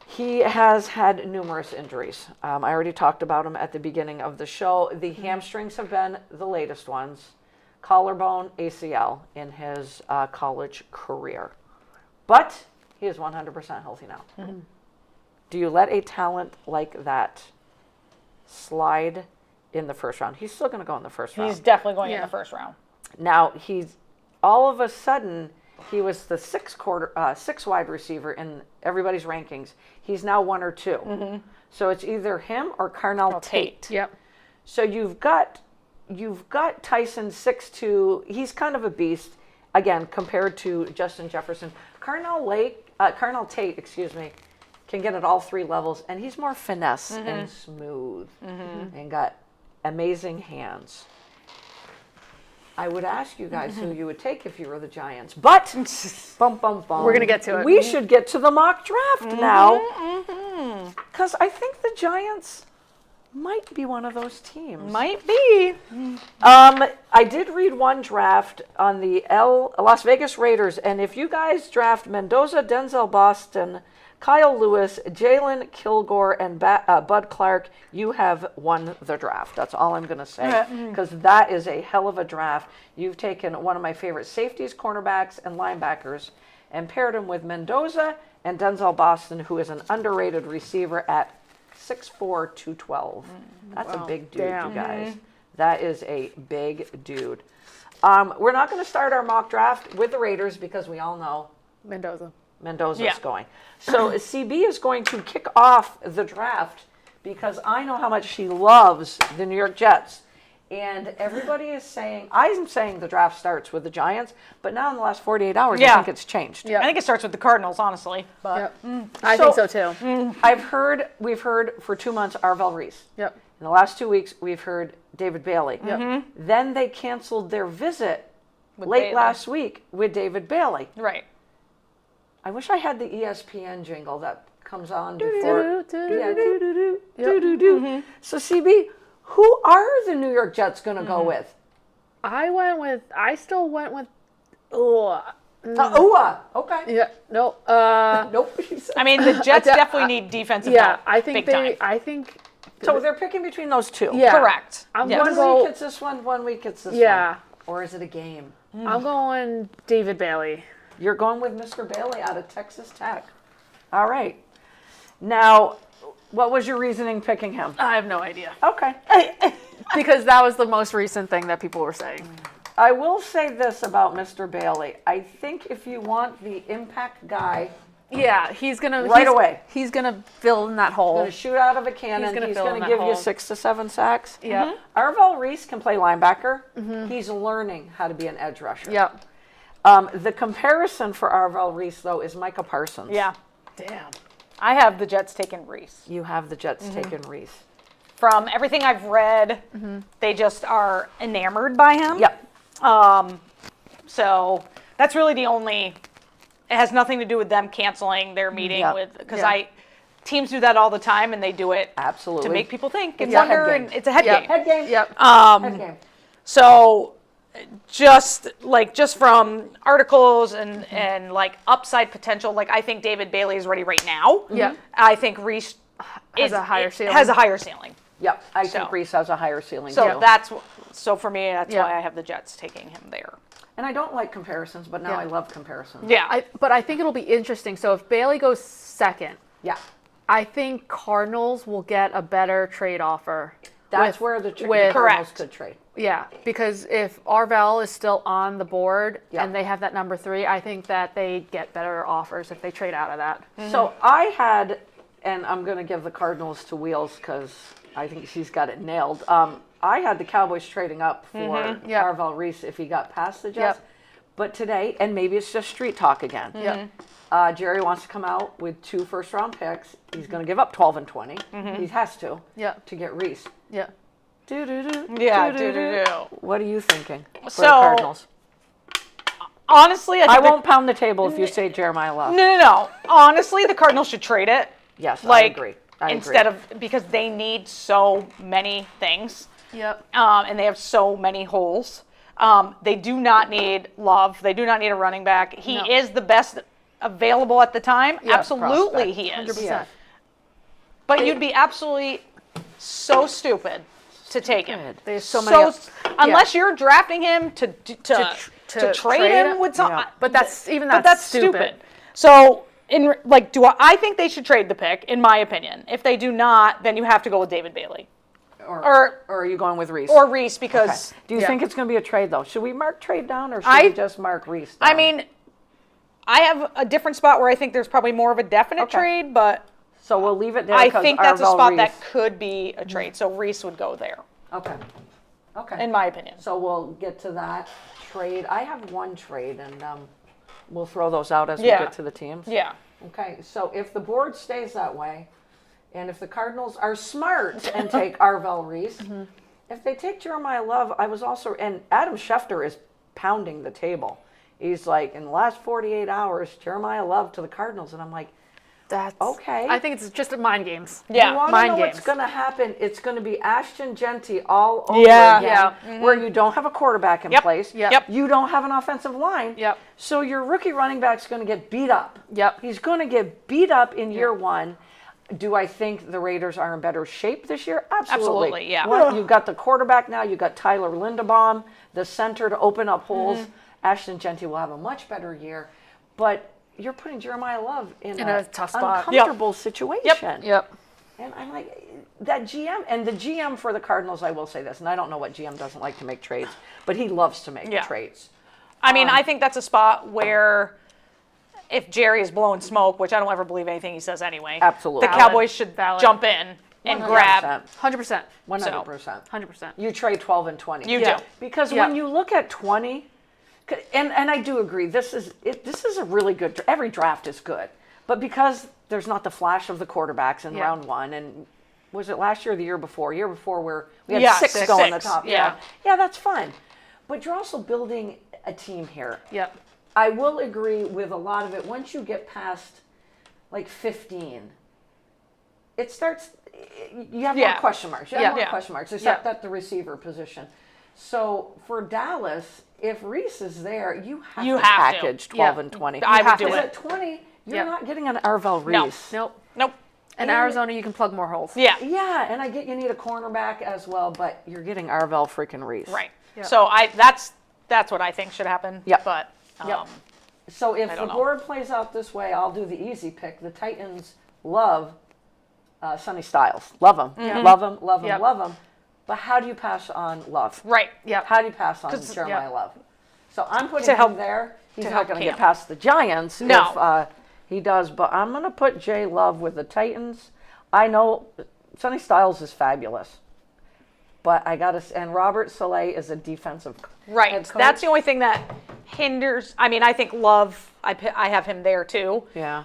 He has had numerous injuries. I already talked about him at the beginning of the show. The hamstrings have been the latest ones. Collarbone, ACL in his college career. But he is 100% healthy now. Do you let a talent like that slide in the first round? He's still going to go in the first round. He's definitely going in the first round. Now, he's all of a sudden, he was the six wide receiver in everybody's rankings. He's now 1 or 2. So it's either him or Carnell Tate. Yep. So you've got Tyson 6'2". He's kind of a beast, again, compared to Justin Jefferson. Carnell Tate, can get at all 3 levels, and he's more finesse and smooth and got amazing hands. I would ask you guys who you would take if you were the Giants, but bum, bum, bum. We're gonna get to it. We should get to the mock draft now, because I think the Giants might be one of those teams. Might be. I did read one draft on the Las Vegas Raiders, and if you guys draft Mendoza, Denzel Boston, Kyle Lewis, Jalen Kilgore, and Bud Clark, you have won the draft. That's all I'm going to say, because that is a hell of a draft. You've taken one of my favorite safeties, cornerbacks, and linebackers, and paired him with Mendoza and Denzel Boston, who is an underrated receiver at 6'4", 212. That's a big dude, you guys. That is a big dude. We're not going to start our mock draft with the Raiders because we all know Mendoza's going. So CB is going to kick off the draft because I know how much she loves the New York Jets. And everybody is saying, I'm saying the draft starts with the Giants, but now in the last 48 hours, I think it's changed. I think it starts with the Cardinals, honestly. But I think so too. We've heard for 2 months Arvell Reese. Yep. In the last 2 weeks, we've heard David Bailey. Then they canceled their visit late last week with David Bailey. Right. I wish I had the ESPN jingle that comes on before. So CB, who are the New York Jets going to go with? I still went with. Okay. Yeah. No. Nope. I mean, the Jets definitely need defensive help. I think big time. So they're picking between those two. Yeah. Correct. I'm One going to go. week it's this one week it's this one. Or is it a game? I'm going David Bailey. You're going with Mr. Bailey out of Texas Tech. All right. Now, what was your reasoning picking him? I have no idea. Okay. Because that was the most recent thing that people were saying. I will say this about Mr. Bailey. I think if you want the impact guy, Yeah, he's gonna away. He's gonna fill in that hole. going to shoot out of a cannon. He's gonna fill in that give you hole. 6 to 7 sacks. Yep. Arvell Reese can play linebacker. He's learning how to be an edge rusher. Yep. The comparison for Arvell Reese, though, is Micah Parsons. Yeah. Damn. I have the Jets taking Reese. You have the Jets taking Reese. From everything I've read, they just are enamored by him. Yep. So that's really the only. It has nothing to do with them canceling their meeting with because teams do that all the time and they do it Absolutely. to make people think and It's a head wonder. game. And it's a head game. Head game. Yep. Head game. So just from articles and like upside potential, like I think David Bailey is ready right now. Yeah. I think Reese Has a higher ceiling. Has a higher ceiling. Yep. I think Reese has a higher ceiling, So too. so for me, that's why I have the Jets taking him there. And I don't like comparisons, but now I love comparisons. Yeah. But I think it'll be interesting. So if Bailey goes second, Yeah. I think Cardinals will get a better trade offer. That's where the with- Cardinals could trade. Yeah, because if Arvell is still on the board Yeah. and they have that number 3, I think that they get better offers if they trade out of that. So I had, and I'm going to give the Cardinals to Wheels because I think she's got it nailed. I had the Cowboys trading up for Yep. Arvell Reese if he got past the Jets. Yep. But today, and maybe it's just street talk again. Yep. Jerry wants to come out with 2 first-round picks. He's going to give up 12 and 20. He has to Yep. get Reese. Yeah. Do-do-do, Yeah, do-do-do. do-do-do. What are you thinking for So- the Cardinals? honestly, I I think won't pound the table if you say Jeremiah Love. no. Honestly, the Cardinals should trade it. Yes, I Like, agree. I instead agree. of, because they need so many things. Yep. And they have so many holes. They do not need Love. They do not need a running back. He No. is the best available at the time. Yeah, Absolutely, prospect. he is. 100%. Yeah. But you'd be absolutely so stupid to take him. Stupid. There's so many. Unless you're drafting him to trade him with some. Yeah. But that's stupid. So I think they should trade the pick, in my opinion. If they do not, then you have to go with David Bailey Or are you going with Reese? or Reese, Okay. because Do you think it's going to be a trade, though? Should we mark trade down, or should I- we just mark Reese down? I mean, I have a different spot where I think there's probably more of a definite Okay. trade, but so we'll leave it there. I 'cause think that's a Arvell spot Reese. that could be a trade. So Reese would go there, Okay. Okay. in my opinion. So we'll get to that trade. I have one trade, and we'll throw those out as we Yeah. get to the teams. Yeah. Okay, so if the board stays that way, and if the Cardinals are smart and take Arvell Reese, if they take Jeremiah Love, I was also, and Adam Schefter is pounding the table. He's like, in the last 48 hours, Jeremiah Love to the Cardinals, and I'm like, That's okay. I think it's just mind games. Yeah. You want to mind know what's games. going to happen? It's going to be Ashton Genty all over Yeah. again, Yeah. where you don't have a quarterback in Yep. place. Yep. Yep. You don't have an offensive line. Yep. So your rookie running back's going to get beat up. Yep. He's going to get beat up in year one. Do I think the Raiders are in better shape this year? Absolutely. Absolutely, yeah. Well, you've got the quarterback now. You've got Tyler Linderbaum, the center to open up holes. Ashton Genty will have a much better year. But you're putting Jeremiah Love in a tough spot. uncomfortable situation. Yep. And I'm like, that GM, and the GM for the Cardinals, I will say this, and I don't know what GM doesn't like to make trades, but he loves to make Yeah. trades. I mean, I think that's a spot where if Jerry is blowing smoke, which I don't ever believe anything he says anyway, Absolutely. the Cowboys should Valid. jump in and grab. 100%. 100%. 100%. You trade 12 and 20. You Yeah. do. Because Yeah. when you look at 20, and I do agree, this is a really good, every draft is good. But because there's not the flash of the quarterbacks in Yeah. round one, and was it last year or the year before? Year before where we had Yeah, six six. going the Six, top. yeah. Yeah, that's fun. But you're also building a team here. Yep. I will agree with a lot of it. Once you get past like 15, it starts, you have Yeah. more question marks. You have Yeah. more Yeah. question marks, except Yeah. at the receiver position. So for Dallas, if Reese is there, you have You to have to. package 12 Yeah. and 20. I would do Because it. at 20, you're Yeah. not getting an Arvell No. Reese. Nope. Nope. In Arizona, you can plug more holes. Yeah. Yeah, and I get you need a cornerback as well, but you're getting Arvell freaking Reese. Right. Yeah. So that's what I think should happen. Yep. But Yep. So if the don't know. board plays out this way, I'll do the easy pick. The Titans love Sonny Styles. Love him. Love him, love him, Yep. love him. But how do you pass on Love? right. Yep. How do you pass on 'Cause- Jeremiah yeah. Love? So I'm putting To him help- there. He's to not help going to get Cam. past the Giants No. if he does, but I'm going to put Jay Love with the Titans. I know Sonny Styles is fabulous, but I got to, and Robert Saleh is a defensive Right. head coach. That's the only thing that hinders. I mean, I think Love, I have him there too. Yeah.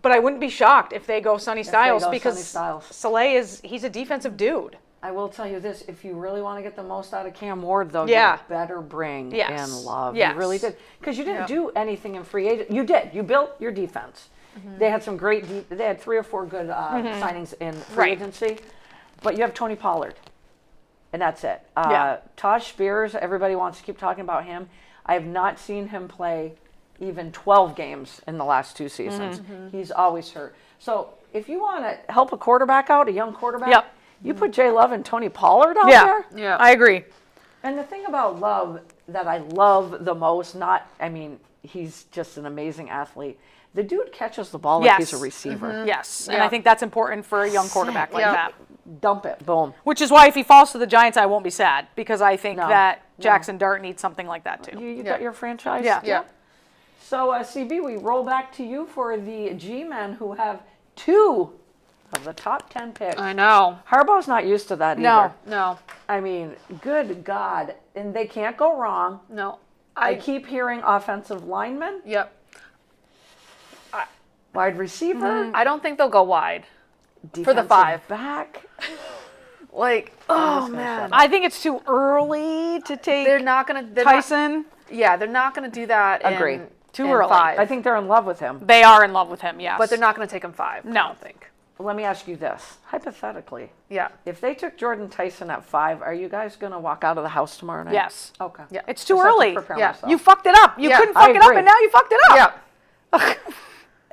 But I wouldn't be shocked if they go Sonny Styles go because Sonny Styles. Soleil he's a defensive dude. I will tell you this: if you really want to get the most out of Cam Ward, though, Yeah. you better bring Yes. in Love. Yes. You really did, because you didn't Yeah. do anything in free agent. You did. You built your defense. They had some great. They had 3 or 4 good signings in free Right. agency, but you have Tony Pollard, and that's it. Yeah. Tosh Spears. Everybody wants to keep talking about him. I have not seen him play even 12 games in the last 2 seasons. He's always hurt. So if you want to help a quarterback out, a young quarterback, Yep. you put Jay Love and Tony Pollard out Yeah. there. Yeah. I agree. And the thing about Love that I love the most, he's just an amazing athlete. The dude catches the ball like he's a Yes. receiver. Yes. And Yeah. I think that's important for a young quarterback like Yeah. that. Dump it, boom. Which is why if he falls to the Giants, I won't be sad because I think No. that No. Jackson Dart needs something like that too. You Yeah. got your franchise? Yeah. Yeah. So, CB, we roll back to you for the G-men who have 2 of the top 10 picks. I know. Harbaugh's not used to that No. either. No. I mean, good God. And they can't go wrong. No. I keep hearing offensive linemen, Yep. wide receiver, I don't think they'll go wide. for the defensive 5. back. Like, oh man, I think it's too early to take they're not gonna. Tyson. Yeah, they're not going to do that. Agree. Too in early. 5. I think they're in love with him. They are in love with him, yes. but they're not going to take him 5. No. I don't think. Let me ask you this. Hypothetically, Yeah. if they took Jordan Tyson at 5, are you guys going to walk out of the house tomorrow night? Yes. Okay. Yeah. It's too Just have to early. prepare Yeah. myself. You fucked it up. You Yeah, couldn't I fuck it up, agree. and now you fucked it up. Yeah.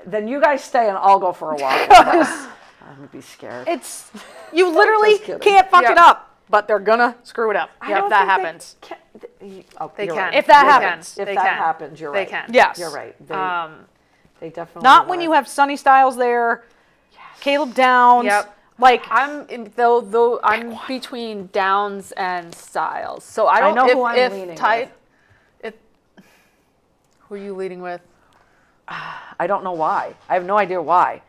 Then you guys stay and I'll go for a walk. I'm going to be scared. It's you literally Just kidding. can't fuck Yeah. it up, but they're gonna screw it up. I Yeah, don't if that think they happens. Oh, They you're can. right. If that They can. happens. If They that can. happens, you're They right. can. Yes. You're right. They definitely Not when wanna- you have Sonny Styles there, Caleb Downs. Yep. Like Though I'm between Downs and Styles. So I don't know if, who I'm if leaning tight if who are you leading with? I don't know why. I have no idea why.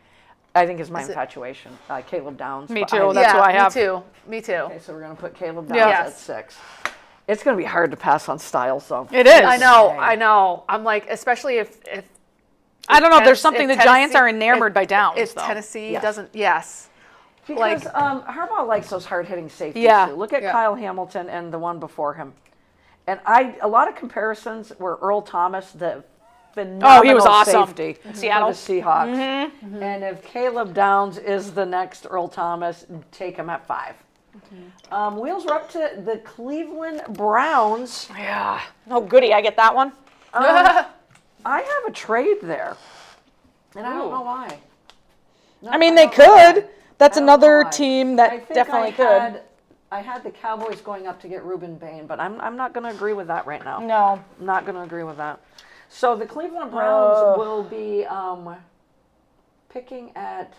I think it's my Is it- infatuation. Caleb Downs. Me but too, that's yeah, who I have. Me too. Me too. Okay, so we're going to put Caleb Downs Yes. at 6. It's going to be hard to pass on Styles, though. it is. I know. Dang. I know. I'm like, especially if I don't know. Tennes- There's something if the Giants Tennessee- are enamored by Downs. If though. Tennessee Yes. doesn't, yes. Because Like- Harbaugh likes those hard-hitting safeties, Yeah. too. Look at Yeah. Kyle Hamilton and the one before him. And a lot of comparisons were Earl Thomas, the phenomenal he was awesome safety in Seattle. for the Seahawks. And if Caleb Downs is the next Earl Thomas, take him at 5. Wheels are up to the Cleveland Browns. Yeah. Oh goody, I get that one. I have a trade there, and I don't Ooh. know why. I mean, they don't know why. could. That's I don't know another why. team I that think definitely could. I had the Cowboys going up to get Reuben Bain, but I'm not going to agree with that right now. No. I'm not going to agree with that. So the Cleveland Browns will be picking at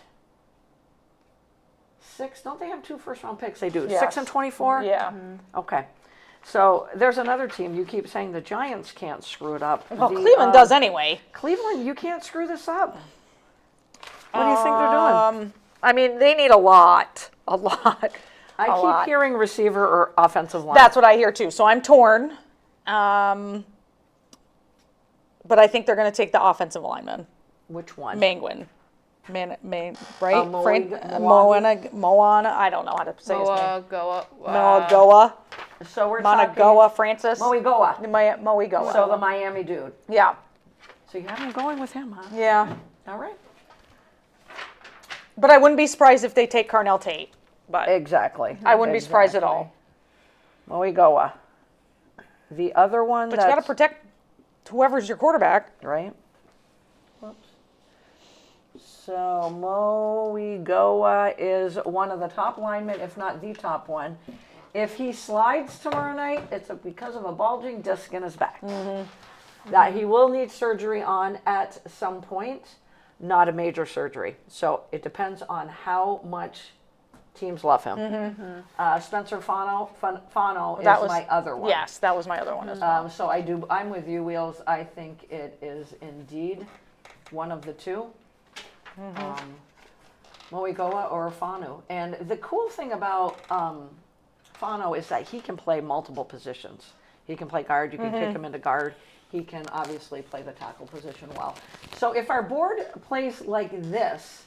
6. Don't they have 2 first-round picks? They do. Yes. 6 and 24? Yeah. Okay. So there's another team. You keep saying the Giants can't screw it up. Well, The, Cleveland does anyway. Cleveland, you can't screw this up. What do you think they're doing? I mean, they need a lot. A lot. I a keep lot. hearing receiver or offensive line. That's what I hear too. So I'm torn. But I think they're going to take the offensive lineman, Which one? Mangwin. Right? Moana? Moana. I don't know how to say his name. Goa. Moagoa. So we're Monagoa Francis. Moegoa. Moegoa. So the Miami dude. Yeah. So you have him going with him, huh? Yeah. All right. But I wouldn't be surprised if they take Carnell Tate. But Exactly. I wouldn't be surprised at all. Moegoa. The other one But you got to protect whoever's your quarterback. right? Whoops. So Moegoa is one of the top linemen, if not the top one. If he slides tomorrow night, it's because of a bulging disc in his back. That he will need surgery on at some point, not a major surgery. So it depends on how much teams love him. Spencer Fano is my other one. Yes, that was my other one as well. So I'm with you, Wheels. I think it is indeed one of the two. Moegoa or Fanu. And the cool thing about Fano is that he can play multiple positions. He can play guard. You can kick him into guard. He can obviously play the tackle position well. So if our board plays like this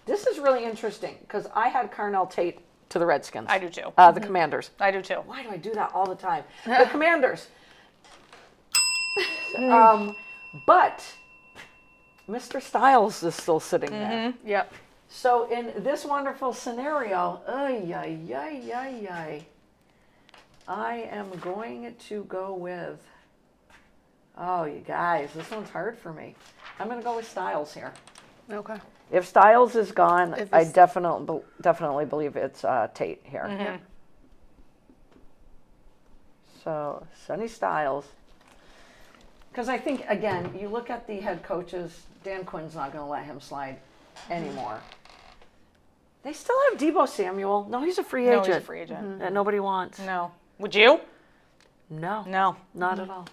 is really interesting because I had Carnell Tate to the Redskins. I do too. The Commanders. I do too. Why do I do that all the time? The Commanders. But Mr. Styles is still sitting there. Yep. So in this wonderful scenario, I am going to go with, you guys, this one's hard for me. I'm going to go with Styles here. Okay. If Styles is gone, If I it's- definitely believe it's Tate here. So Sonny Styles. Because I think, again, you look at the head coaches, Dan Quinn's not going to let him slide anymore. They still have Deebo Samuel. No, he's a free agent. No, he's a free agent. That nobody wants. No. Would you? No. No. Not at all.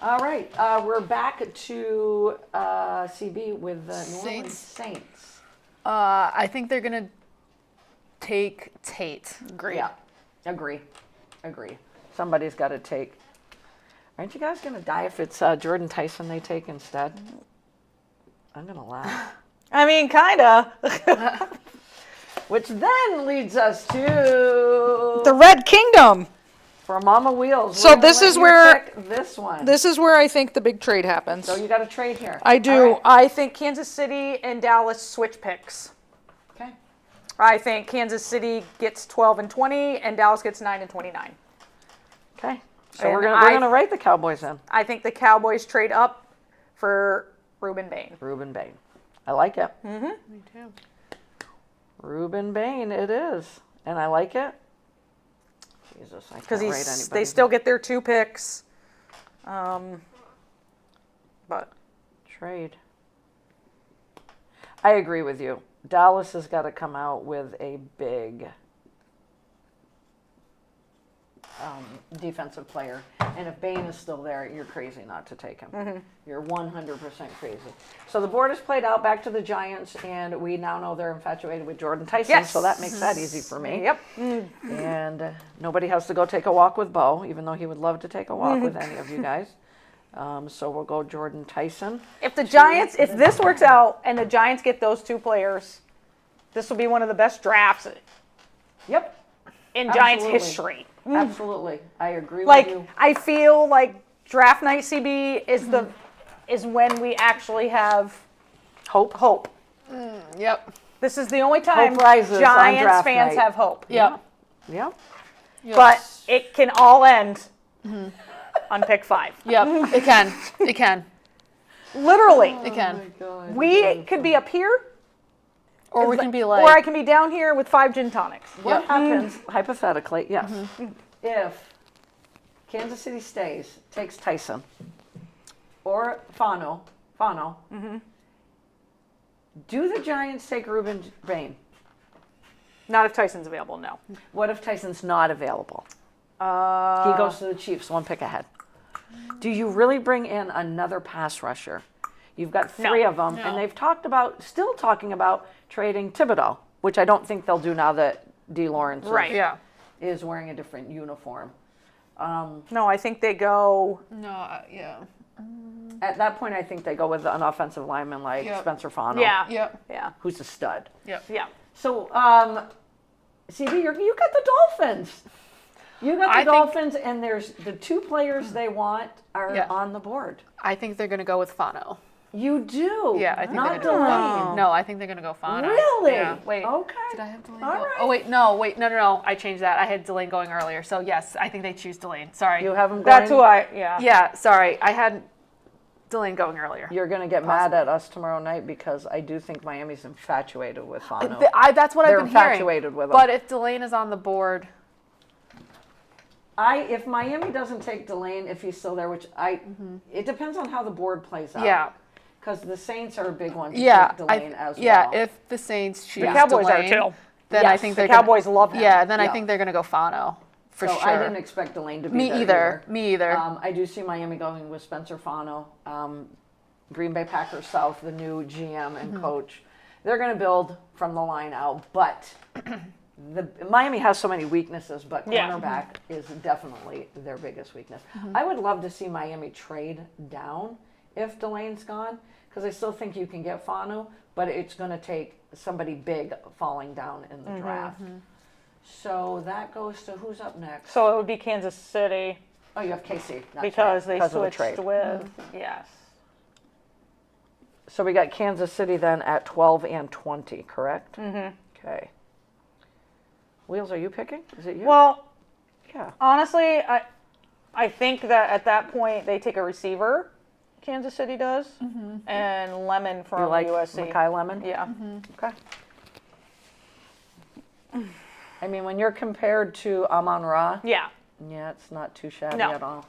All right. We're back to CB with the New Orleans Saints. I think they're gonna take Tate. Agreed. Yeah. Agree. Somebody's got to take. Aren't you guys going to die if it's Jordan Tyson they take instead? I'm going to laugh. I mean, kind of. Which then leads us to The Red Kingdom. For Mama Wheels. So we're gonna this let is you where- pick this one. This is where I think the big trade happens. So you got a trade here. I do. All right. I think Kansas City and Dallas switch picks. Okay. I think Kansas City gets 12 and 20, and Dallas gets 9 and 29. Okay. So we're And gonna write the Cowboys in. I think the Cowboys trade up for Ruben Bain. Ruben Bain. I like it. Me too. Ruben Bain it is. And I like it. Jesus, I can't Because write anybody. they still get their 2 picks. But Trade. I agree with you. Dallas has got to come out with a big defensive player. And if Bain is still there, you're crazy not to take him. You're 100% crazy. So the board is played out back to the Giants, and we now know they're infatuated with Jordan Tyson. Yes. So that makes that easy for me. Yep. And nobody has to go take a walk with Bo, even though he would love to take a walk with any of you guys. So we'll go Jordan Tyson. If this works out and the Giants get those 2 players, this will be one of the best drafts Yep. in Giants Absolutely. history. Absolutely. I agree with Like, you. I feel like draft night CB is when we actually have hope. Yep. This is the only time Hope rises on Giants draft fans night. have hope. Yep. Yep. But it can all end on pick 5. Yep. It can. It can. Literally. It can. We could be up here, Or we can be like. or I can be down here with 5 gin tonics. What happens, hypothetically, yes, if Kansas City stays, takes Tyson, or Fano, do the Giants take Ruben Bain? Not if Tyson's available, no. What if Tyson's not available? He goes to the Chiefs, 1 pick ahead. Do you really bring in another pass rusher? You've got 3 of them, and they've still talking about trading Thibodeau, which I don't think they'll do now that D. Lawrence Yeah. is wearing a different uniform. No, I think they go. No. Yeah. At that point, I think they go with an offensive lineman like Yep. Spencer Fano, Yep. Yeah. who's a stud. Yep. Yeah. So, CB, you got the Dolphins. You got the I think- Dolphins, and there's the 2 players they want are Yeah. on the board. I think they're going to go with Fano. You do. Yeah, I think not they're going to Delane. go. No, I think they're going to go Fano. Really? Yeah. Wait. Okay. Did I have Delane All go? right. Oh, wait. No. I changed that. I had Delane going earlier. So, yes, I think they choose Delane. Sorry. You have them going. That's who yeah. Yeah, sorry. I had Delane going earlier. You're going to get mad at us tomorrow night because I do think Miami's infatuated with Fano. That's what They're I've been hearing. infatuated with him. But if Delane is on the board, If Miami doesn't take Delane, if he's still there, which it depends on how the board plays out. yeah. Because the Saints are a big one to Yeah. take Delane as well. Yeah, if the Saints choose The Cowboys Delane, are too. then I Yes, think the they're Cowboys gonna, love him. Yeah, then I Yeah. think they're going to go Fano for so sure. I didn't expect Delane to be Me there either. Me either. I do see Miami going with Spencer Fano, Green Bay Packers South, the new GM and coach. They're going to build from the line out, but Miami has so many weaknesses, but Yeah. cornerback is definitely their biggest weakness. I would love to see Miami trade down if Delane's gone, because I still think you can get Fano, but it's going to take somebody big falling down in the draft. So that goes to who's up next? So it would be Kansas City Oh, you have KC. That's because right, they because of the switched trade. with. Yes. So we got Kansas City then at 12 and 20, correct? Mm-hmm. Okay. Wheels, are you picking? Is it you? Well, yeah. honestly, I think that at that point they take a receiver. Kansas City does, and Lemon from You like USC. Mekhi Lemon? Yeah. Okay. I mean, when you're compared to Amon-Ra, Yeah. yeah, it's not too shabby No. at all.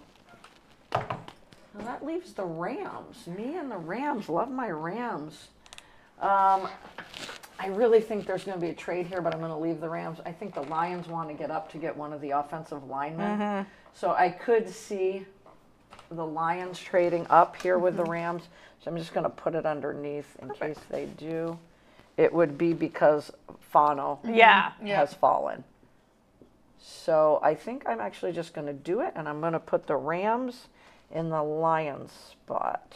Well, that leaves the Rams. Me and the Rams. Love my Rams. I really think there's going to be a trade here, but I'm going to leave the Rams. I think the Lions want to get up to get one of the offensive linemen. So I could see the Lions trading up here with the Rams. So I'm just going to put it underneath in case they do. It would be because Fano Yeah. has fallen. So I think I'm actually just going to do it, and I'm going to put the Rams in the Lions spot.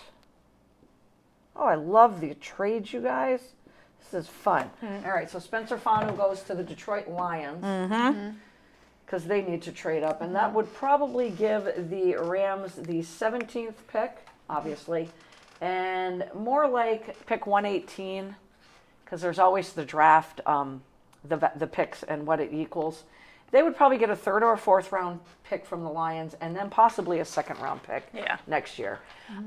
Oh, I love the trades, you guys. This is fun. All right, so Spencer Fano goes to the Detroit Lions. Because because they need to trade up. And that would probably give the Rams the 17th pick, obviously, and more like pick 118, because there's always the draft, the picks and what it equals. They would probably get a third or a fourth round pick from the Lions, and then possibly a second round pick next year.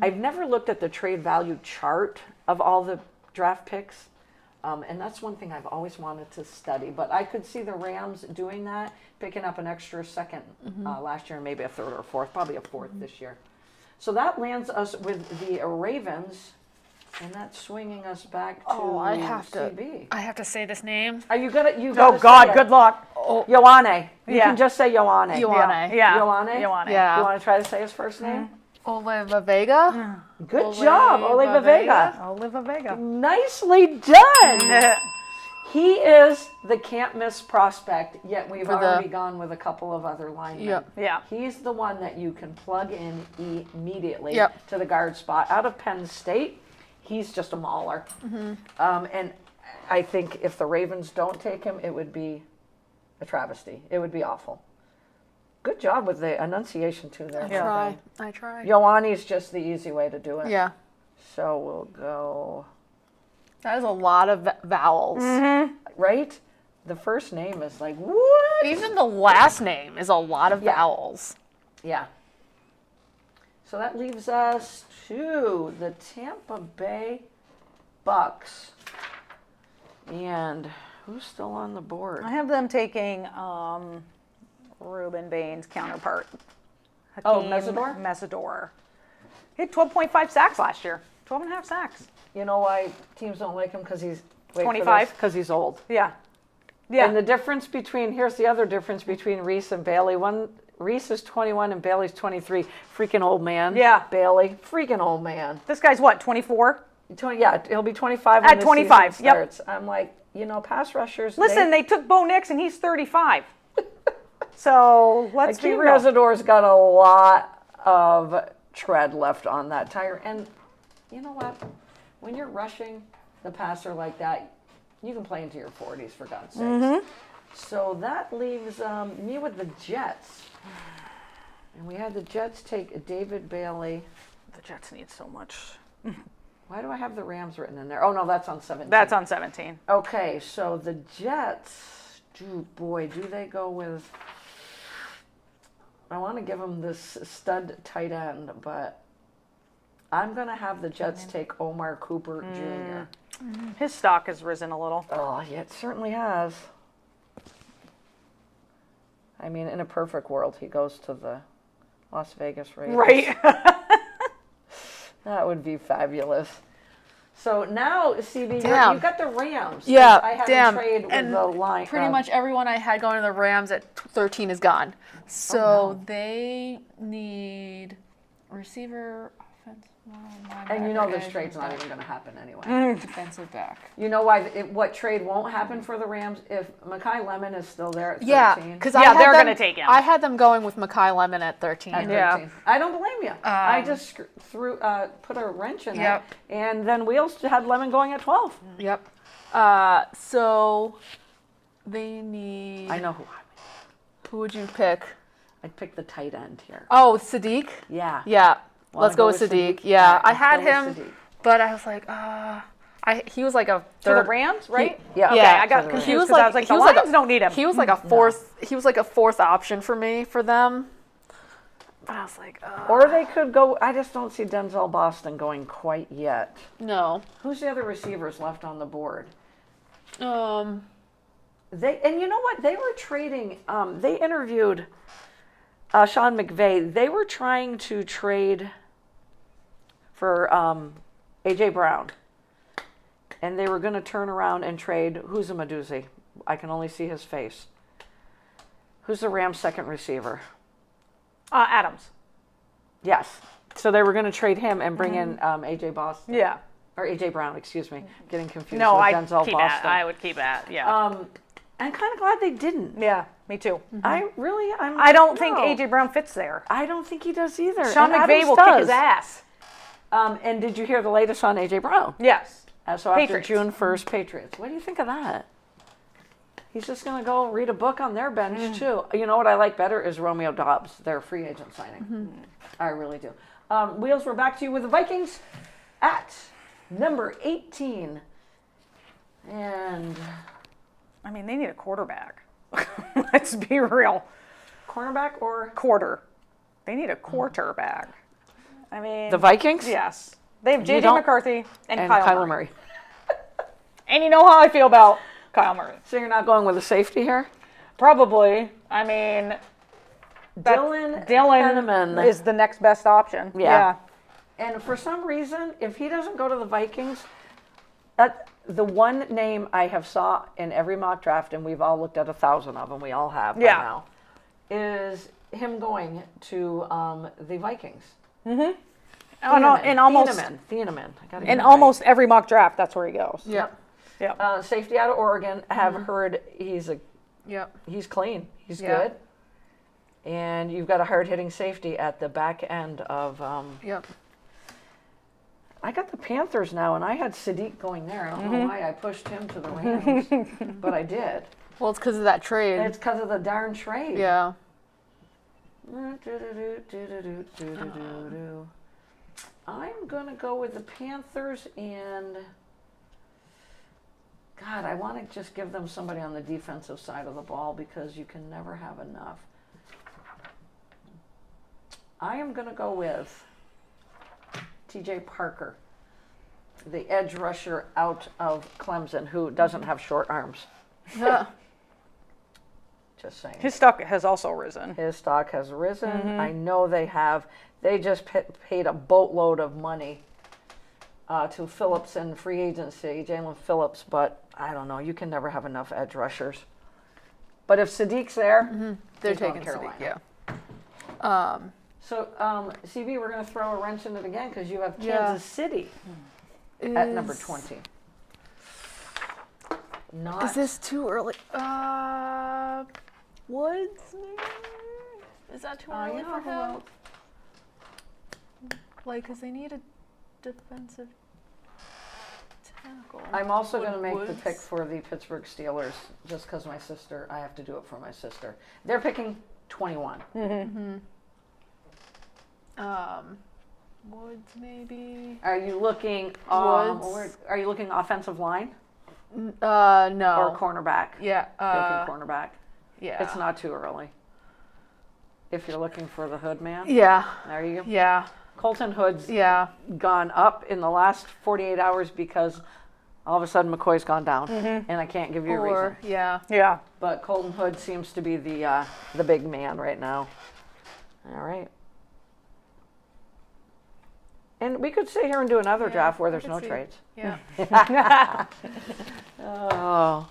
I've never looked at the trade value chart of all the draft picks, and that's one thing I've always wanted to study. But I could see the Rams doing that, picking up an extra second last year, and maybe a third or a fourth, probably a fourth this year. So that lands us with the Ravens, and that's swinging us back to CB. I have to say this name. Are you gonna? Oh God, good luck. Ioane. You can just say Ioane. Ioane. Yeah. Ioane? Ioane. Yeah. You want to try to say his first name? Oliva Vega. Good job, Oliva Vega. Oliva Vega. Nicely done. He is the can't miss prospect, yet we've already gone with a couple of other linemen. Yep. Yeah. He's the one that you can plug in immediately Yep. to the guard spot. Out of Penn State, he's just a mauler. And I think if the Ravens don't take him, it would be a travesty. It would be awful. Good job with the enunciation too there. I try. Ioane is just the easy way to do it. Yeah. So we'll go, That is a lot of vowels. right? The first name is like, what? Even the last name is a lot of vowels. Yeah. So that leaves us to the Tampa Bay Bucks. And who's still on the board? I have them taking Ruben Bain's counterpart. Oh, Hakeem Mesidor? Mesidor. He had 12.5 sacks last year. 12 and a half sacks. You know why teams don't like him? Because he's 25? Because he's old. Yeah. Yeah. And the difference between, here's the other difference between Reese and Bailey. Reese is 21 and Bailey's 23. Freaking old man. Yeah. Bailey. Freaking old man. This guy's what, 24? He'll be 25 when At the 25, season yep. starts. I'm like, pass rushers. Listen, they took Bo Nix and he's 35. So let's be Hakeem real. Mesidor's got a lot of tread left on that tire. And you know what? When you're rushing the passer like that, you can play into your 40s, for God's sakes. So that leaves me with the Jets. And we had the Jets take David Bailey. The Jets need so much. Why do I have the Rams written in there? Oh, no, that's on 17. That's on 17. Okay, so the Jets, do they go with... I want to give them this stud tight end, but I'm going to have the Jets take Omar Cooper Jr. His stock has risen a little. Oh, yeah, it certainly has. I mean, in a perfect world, he goes to the Las Vegas Raiders. Right. That would be fabulous. So now, CB, Damn. you've got the Rams. Yeah, I had damn. them trade with And the line. Pretty much everyone I had going to the Rams at 13 is gone. So they need receiver, offense, And you know this trade's not even going to happen anyway. defensive back. You know why? What trade won't happen for the Rams if Mekhi Lemon is still there at 13? Yeah, because they're going to take him. I had them going with Mekhi Lemon at 13. At 13. Yeah. I don't blame you. I just put a wrench in Yep. it, and then Wheels had Lemon going at 12. Yep. So they need. I know who. Who would you pick? I'd pick the tight end here. Oh, Sadiq. Yeah. Yeah. Wanna Let's go with Sadiq. Yeah, All right, I let's had go with him, Sadiq. but I was like, he was like a For the third. Rams, right? Yeah. Okay, Yeah, I got for the confused He was because I like- was like, he the was like Lions a- don't need him. He was like a fourth. He was like a fourth option for me for them. But I was like, Or they could go. I just don't see Denzel Boston going quite yet. no. Who's the other receivers left on the board? Um. And you know what? They were trading. They interviewed Sean McVay. They were trying to trade for AJ Brown, and they were going to turn around and trade. Who's a Meduzi? I can only see his face. Who's the Rams' second receiver? Adams. Yes. So they were going to trade him and bring in AJ Boston. Yeah. Or AJ Brown, excuse me. Getting confused No, with I Denzel keep Boston. at. I would keep at. Yeah. I'm kind of glad they didn't. Yeah. Me too. I don't think AJ Brown fits there. I don't think he does either. Sean And McVay Adams will does. kick his ass. And did you hear the latest on AJ Brown? Yes. So after Patriots. June 1st, Patriots. What do you think of that? He's just going to go read a book on their bench, too. You know what I like better is Romeo Dobbs, their free agent signing. I really do. Wheels, we're back to you with the Vikings at number 18. And I mean, they need a quarterback. Let's be real. cornerback or? Quarter. They need a quarterback. I mean. The Vikings? Yes. They have J.J. don't- McCarthy and And Kyler Murray. Murray. And you know how I feel about Kyle Murray. So you're not going with a safety here? Probably. I mean, Dylan Penniman is the next best option. Yeah. And for some reason, if he doesn't go to the Vikings, the one name I have saw in every mock draft, and we've all looked at 1,000 of them, we all have by now, is him going to the Vikings. Mm-hmm. And almost Thieneman. in almost every mock draft, that's where he goes. Yep. Yep. Safety out of Oregon. Have heard he's clean. He's good. And you've got a hard-hitting safety at the back end of. I got the Panthers now, and I had Sadiq going there. I don't know why I pushed him to the Rams, but I did. Well, it's because of that trade. It's because of the darn trade. Yeah. I'm going to go with the Panthers, and God, I want to just give them somebody on the defensive side of the ball because you can never have enough. I am going to go with T.J. Parker, the edge rusher out of Clemson, who doesn't have short arms. Yeah. Just saying. His stock has also risen. His stock has risen. I know they have. They just paid a boatload of money to Phillips in free agency, Jalen Phillips, but I don't know. You can never have enough edge rushers. But if Sadiq's there, They're he's going taking Carolina. Sadiq, yeah. So, CB, we're going to throw a wrench in it again because you have Kansas City at number 20. Is this too early? Woods, maybe? Is that too early for him? Like, because they need a defensive tackle. I'm also going to make Woods? the pick for the Pittsburgh Steelers just because my sister, I have to do it for my sister. They're picking 21. Woods, maybe. Are you looking? Woods. Are you looking offensive line No. or cornerback? Yeah. You're looking cornerback. Yeah. It's not too early. If you're looking for the Hood man, Yeah. there you go. Yeah. Colton Hood's Yeah. gone up in the last 48 hours because all of a sudden McCoy's gone down, and I can't give you a reason. Yeah. Yeah. But Colton Hood seems to be the big man right now. All right. And we could sit here and do another draft where I there's could no see. trades. Yeah. Oh.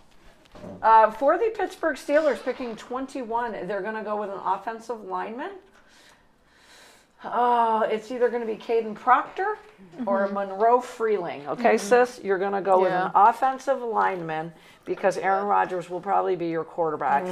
For the Pittsburgh Steelers, picking 21, they're going to go with an offensive lineman. Oh, it's either going to be Caden Proctor or Monroe Freeling. Okay, sis, you're going to go with an offensive lineman because Aaron Rodgers will probably be your quarterback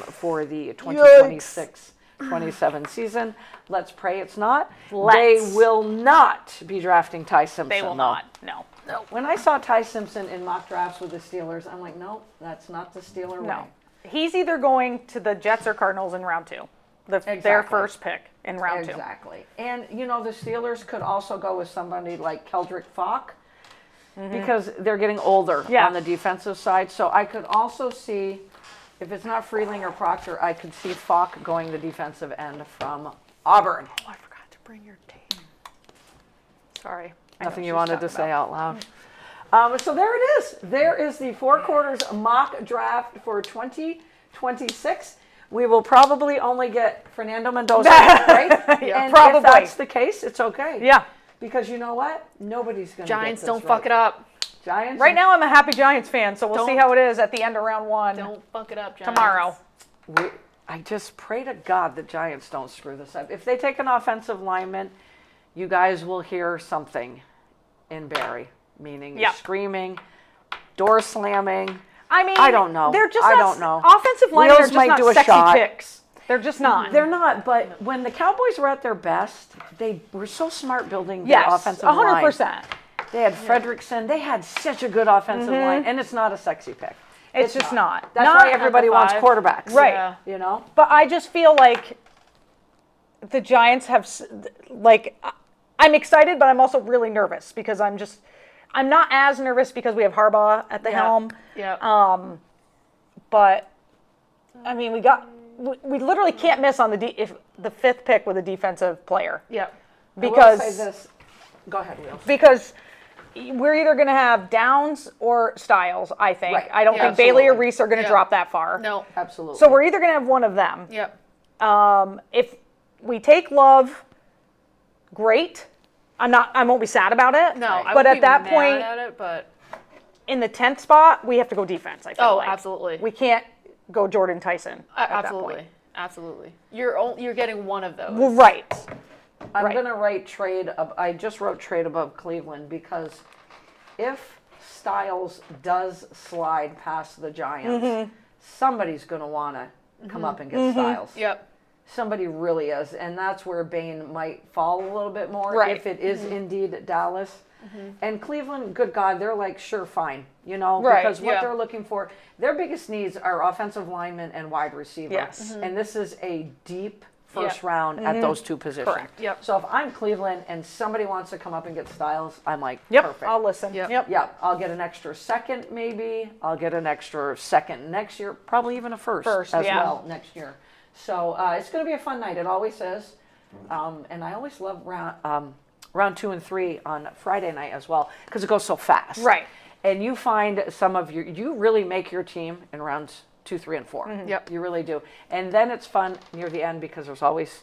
for the 2026-27 season. Let's pray it's not. They will not be drafting Ty Simpson. They will not. No. When I saw Ty Simpson in mock drafts with the Steelers, I'm like, nope, that's not the Steeler way. No. He's either going to the Jets or Cardinals in round 2. Their first pick in round 2. Exactly. And, you know, the Steelers could also go with somebody like Keldrick Falk because they're getting older on the defensive side. So I could also see, if it's not Freeling or Proctor, I could see Falk going the defensive end from Auburn. Oh, I forgot to bring your tape. Sorry. Nothing you wanted to say out loud. So there it is. There is the 4 quarters mock draft for 2026. We will probably only get Fernando Mendoza, right? And probably. if that's the case, it's okay. Yeah. Because you know what? Nobody's going to Giants, get this don't fuck it up. Giants? Right now, I'm a happy Giants fan, so we'll see how it is at the end of round 1 Don't fuck it up, Giants. tomorrow. I just pray to God the Giants don't screw this up. If they take an offensive lineman, you guys will hear something in Barry, meaning screaming, door slamming. I mean, I don't know. They're just I not, don't know. Offensive linemen are Wheels just might not do a sexy shot. picks. They're just not. They're not, but when the Cowboys were at their best, they were so smart building their offensive line. 100%. They had Fredrickson. They had such a good offensive line, and it's not a sexy pick. It's just not. That's Not why everybody wants 5. quarterbacks. Right. Yeah. You know? But I just feel like the Giants have, like, I'm excited, but I'm also really nervous because I'm not as nervous because we have Harbaugh at the helm. Yeah. But, I mean, we literally can't miss on if the 5th pick with a defensive player. Yeah. I will Because, say this. Go ahead, Wheels. because we're either going to have Downs or Styles, I think. Right. I don't Yeah, think Bailey or absolutely. Reese are going to Yeah. drop that far. No. Absolutely. So we're either going to have one of them. Yep. If we take Love, great. I won't be sad about it. No. I But won't at be that mad point, at it, but in the 10th spot, we have to go defense, I feel oh, like. absolutely. We can't go Jordan Tyson at that Absolutely. point. Absolutely. You're getting one of those. Well, right. I'm Right. going to write trade. I just wrote trade above Cleveland because if Styles does slide past the Giants, somebody's going to want to come up and get Styles. Yep. Somebody really is. And that's where Bain might fall a little bit more Right. if it is indeed Dallas. And Cleveland, good God, they're like, sure, fine. You know, Right, because what yeah. they're looking for, their biggest needs are offensive linemen and wide receiver. Yes. And this is a deep first Yep. round at those two positions. Correct. Yep. So if I'm Cleveland and somebody wants to come up and get Styles, I'm like, Yep. perfect. I'll listen. Yep. Yeah, I'll get an extra second maybe. I'll get an extra second next year, probably even a first as yeah. well next year. So it's going to be a fun night. It always is. And I always love round 2 and 3 on Friday night as well because it goes so fast. Right. And you find you really make your team in rounds 2, 3, and 4. Yep. You really do. And then it's fun near the end because there's always,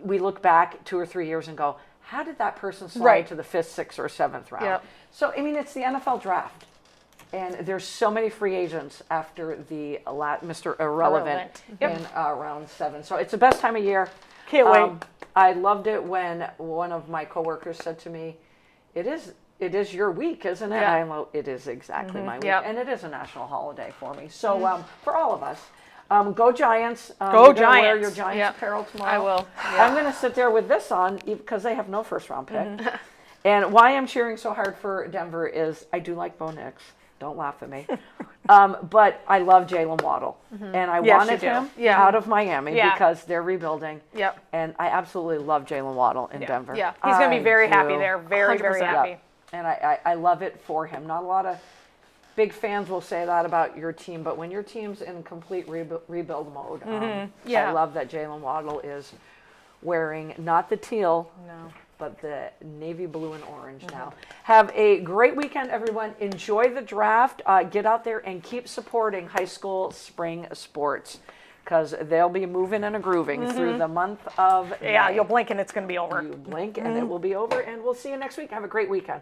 we look back 2 or 3 years and go, how did that person slide Right. to the 5th, 6th, or 7th round? Yep. So, I mean, it's the NFL draft. And there's so many free agents after the Mr. Irrelevant Yep. in round 7. So it's the best time of year. Can't wait. I loved it when one of my coworkers said to me, it is your week, isn't it? Yeah. I know it is exactly my week. Yep. And it is a national holiday for me. So for all of us, go Giants. Go You're gonna wear Giants. your Giants Yep. apparel tomorrow. I will. I'm going to sit there with this on because they have no first round pick. And why I'm cheering so hard for Denver is I do like Bo Nix. Don't laugh at me. But I love Jalen Waddle. And I Yes, wanted you do. him Yeah. out of Miami Yeah. because they're rebuilding. Yep. And I absolutely love Jalen Waddle in Denver. Yeah. He's going to I be very happy do. there. Very, very 100%. happy. Yep. And I love it for him. Not a lot of big fans will say that about your team, but when your team's in complete rebuild mode, Yeah. I love that Jalen Waddle is wearing not the teal, No. but the navy blue and orange now. Have a great weekend, everyone. Enjoy the draft. Get out there and keep supporting high school spring sports because they'll be moving and a grooving through the month of Yeah, May. you'll blink and it's going to be over. You blink and it will be over, and we'll see you next week. Have a great weekend.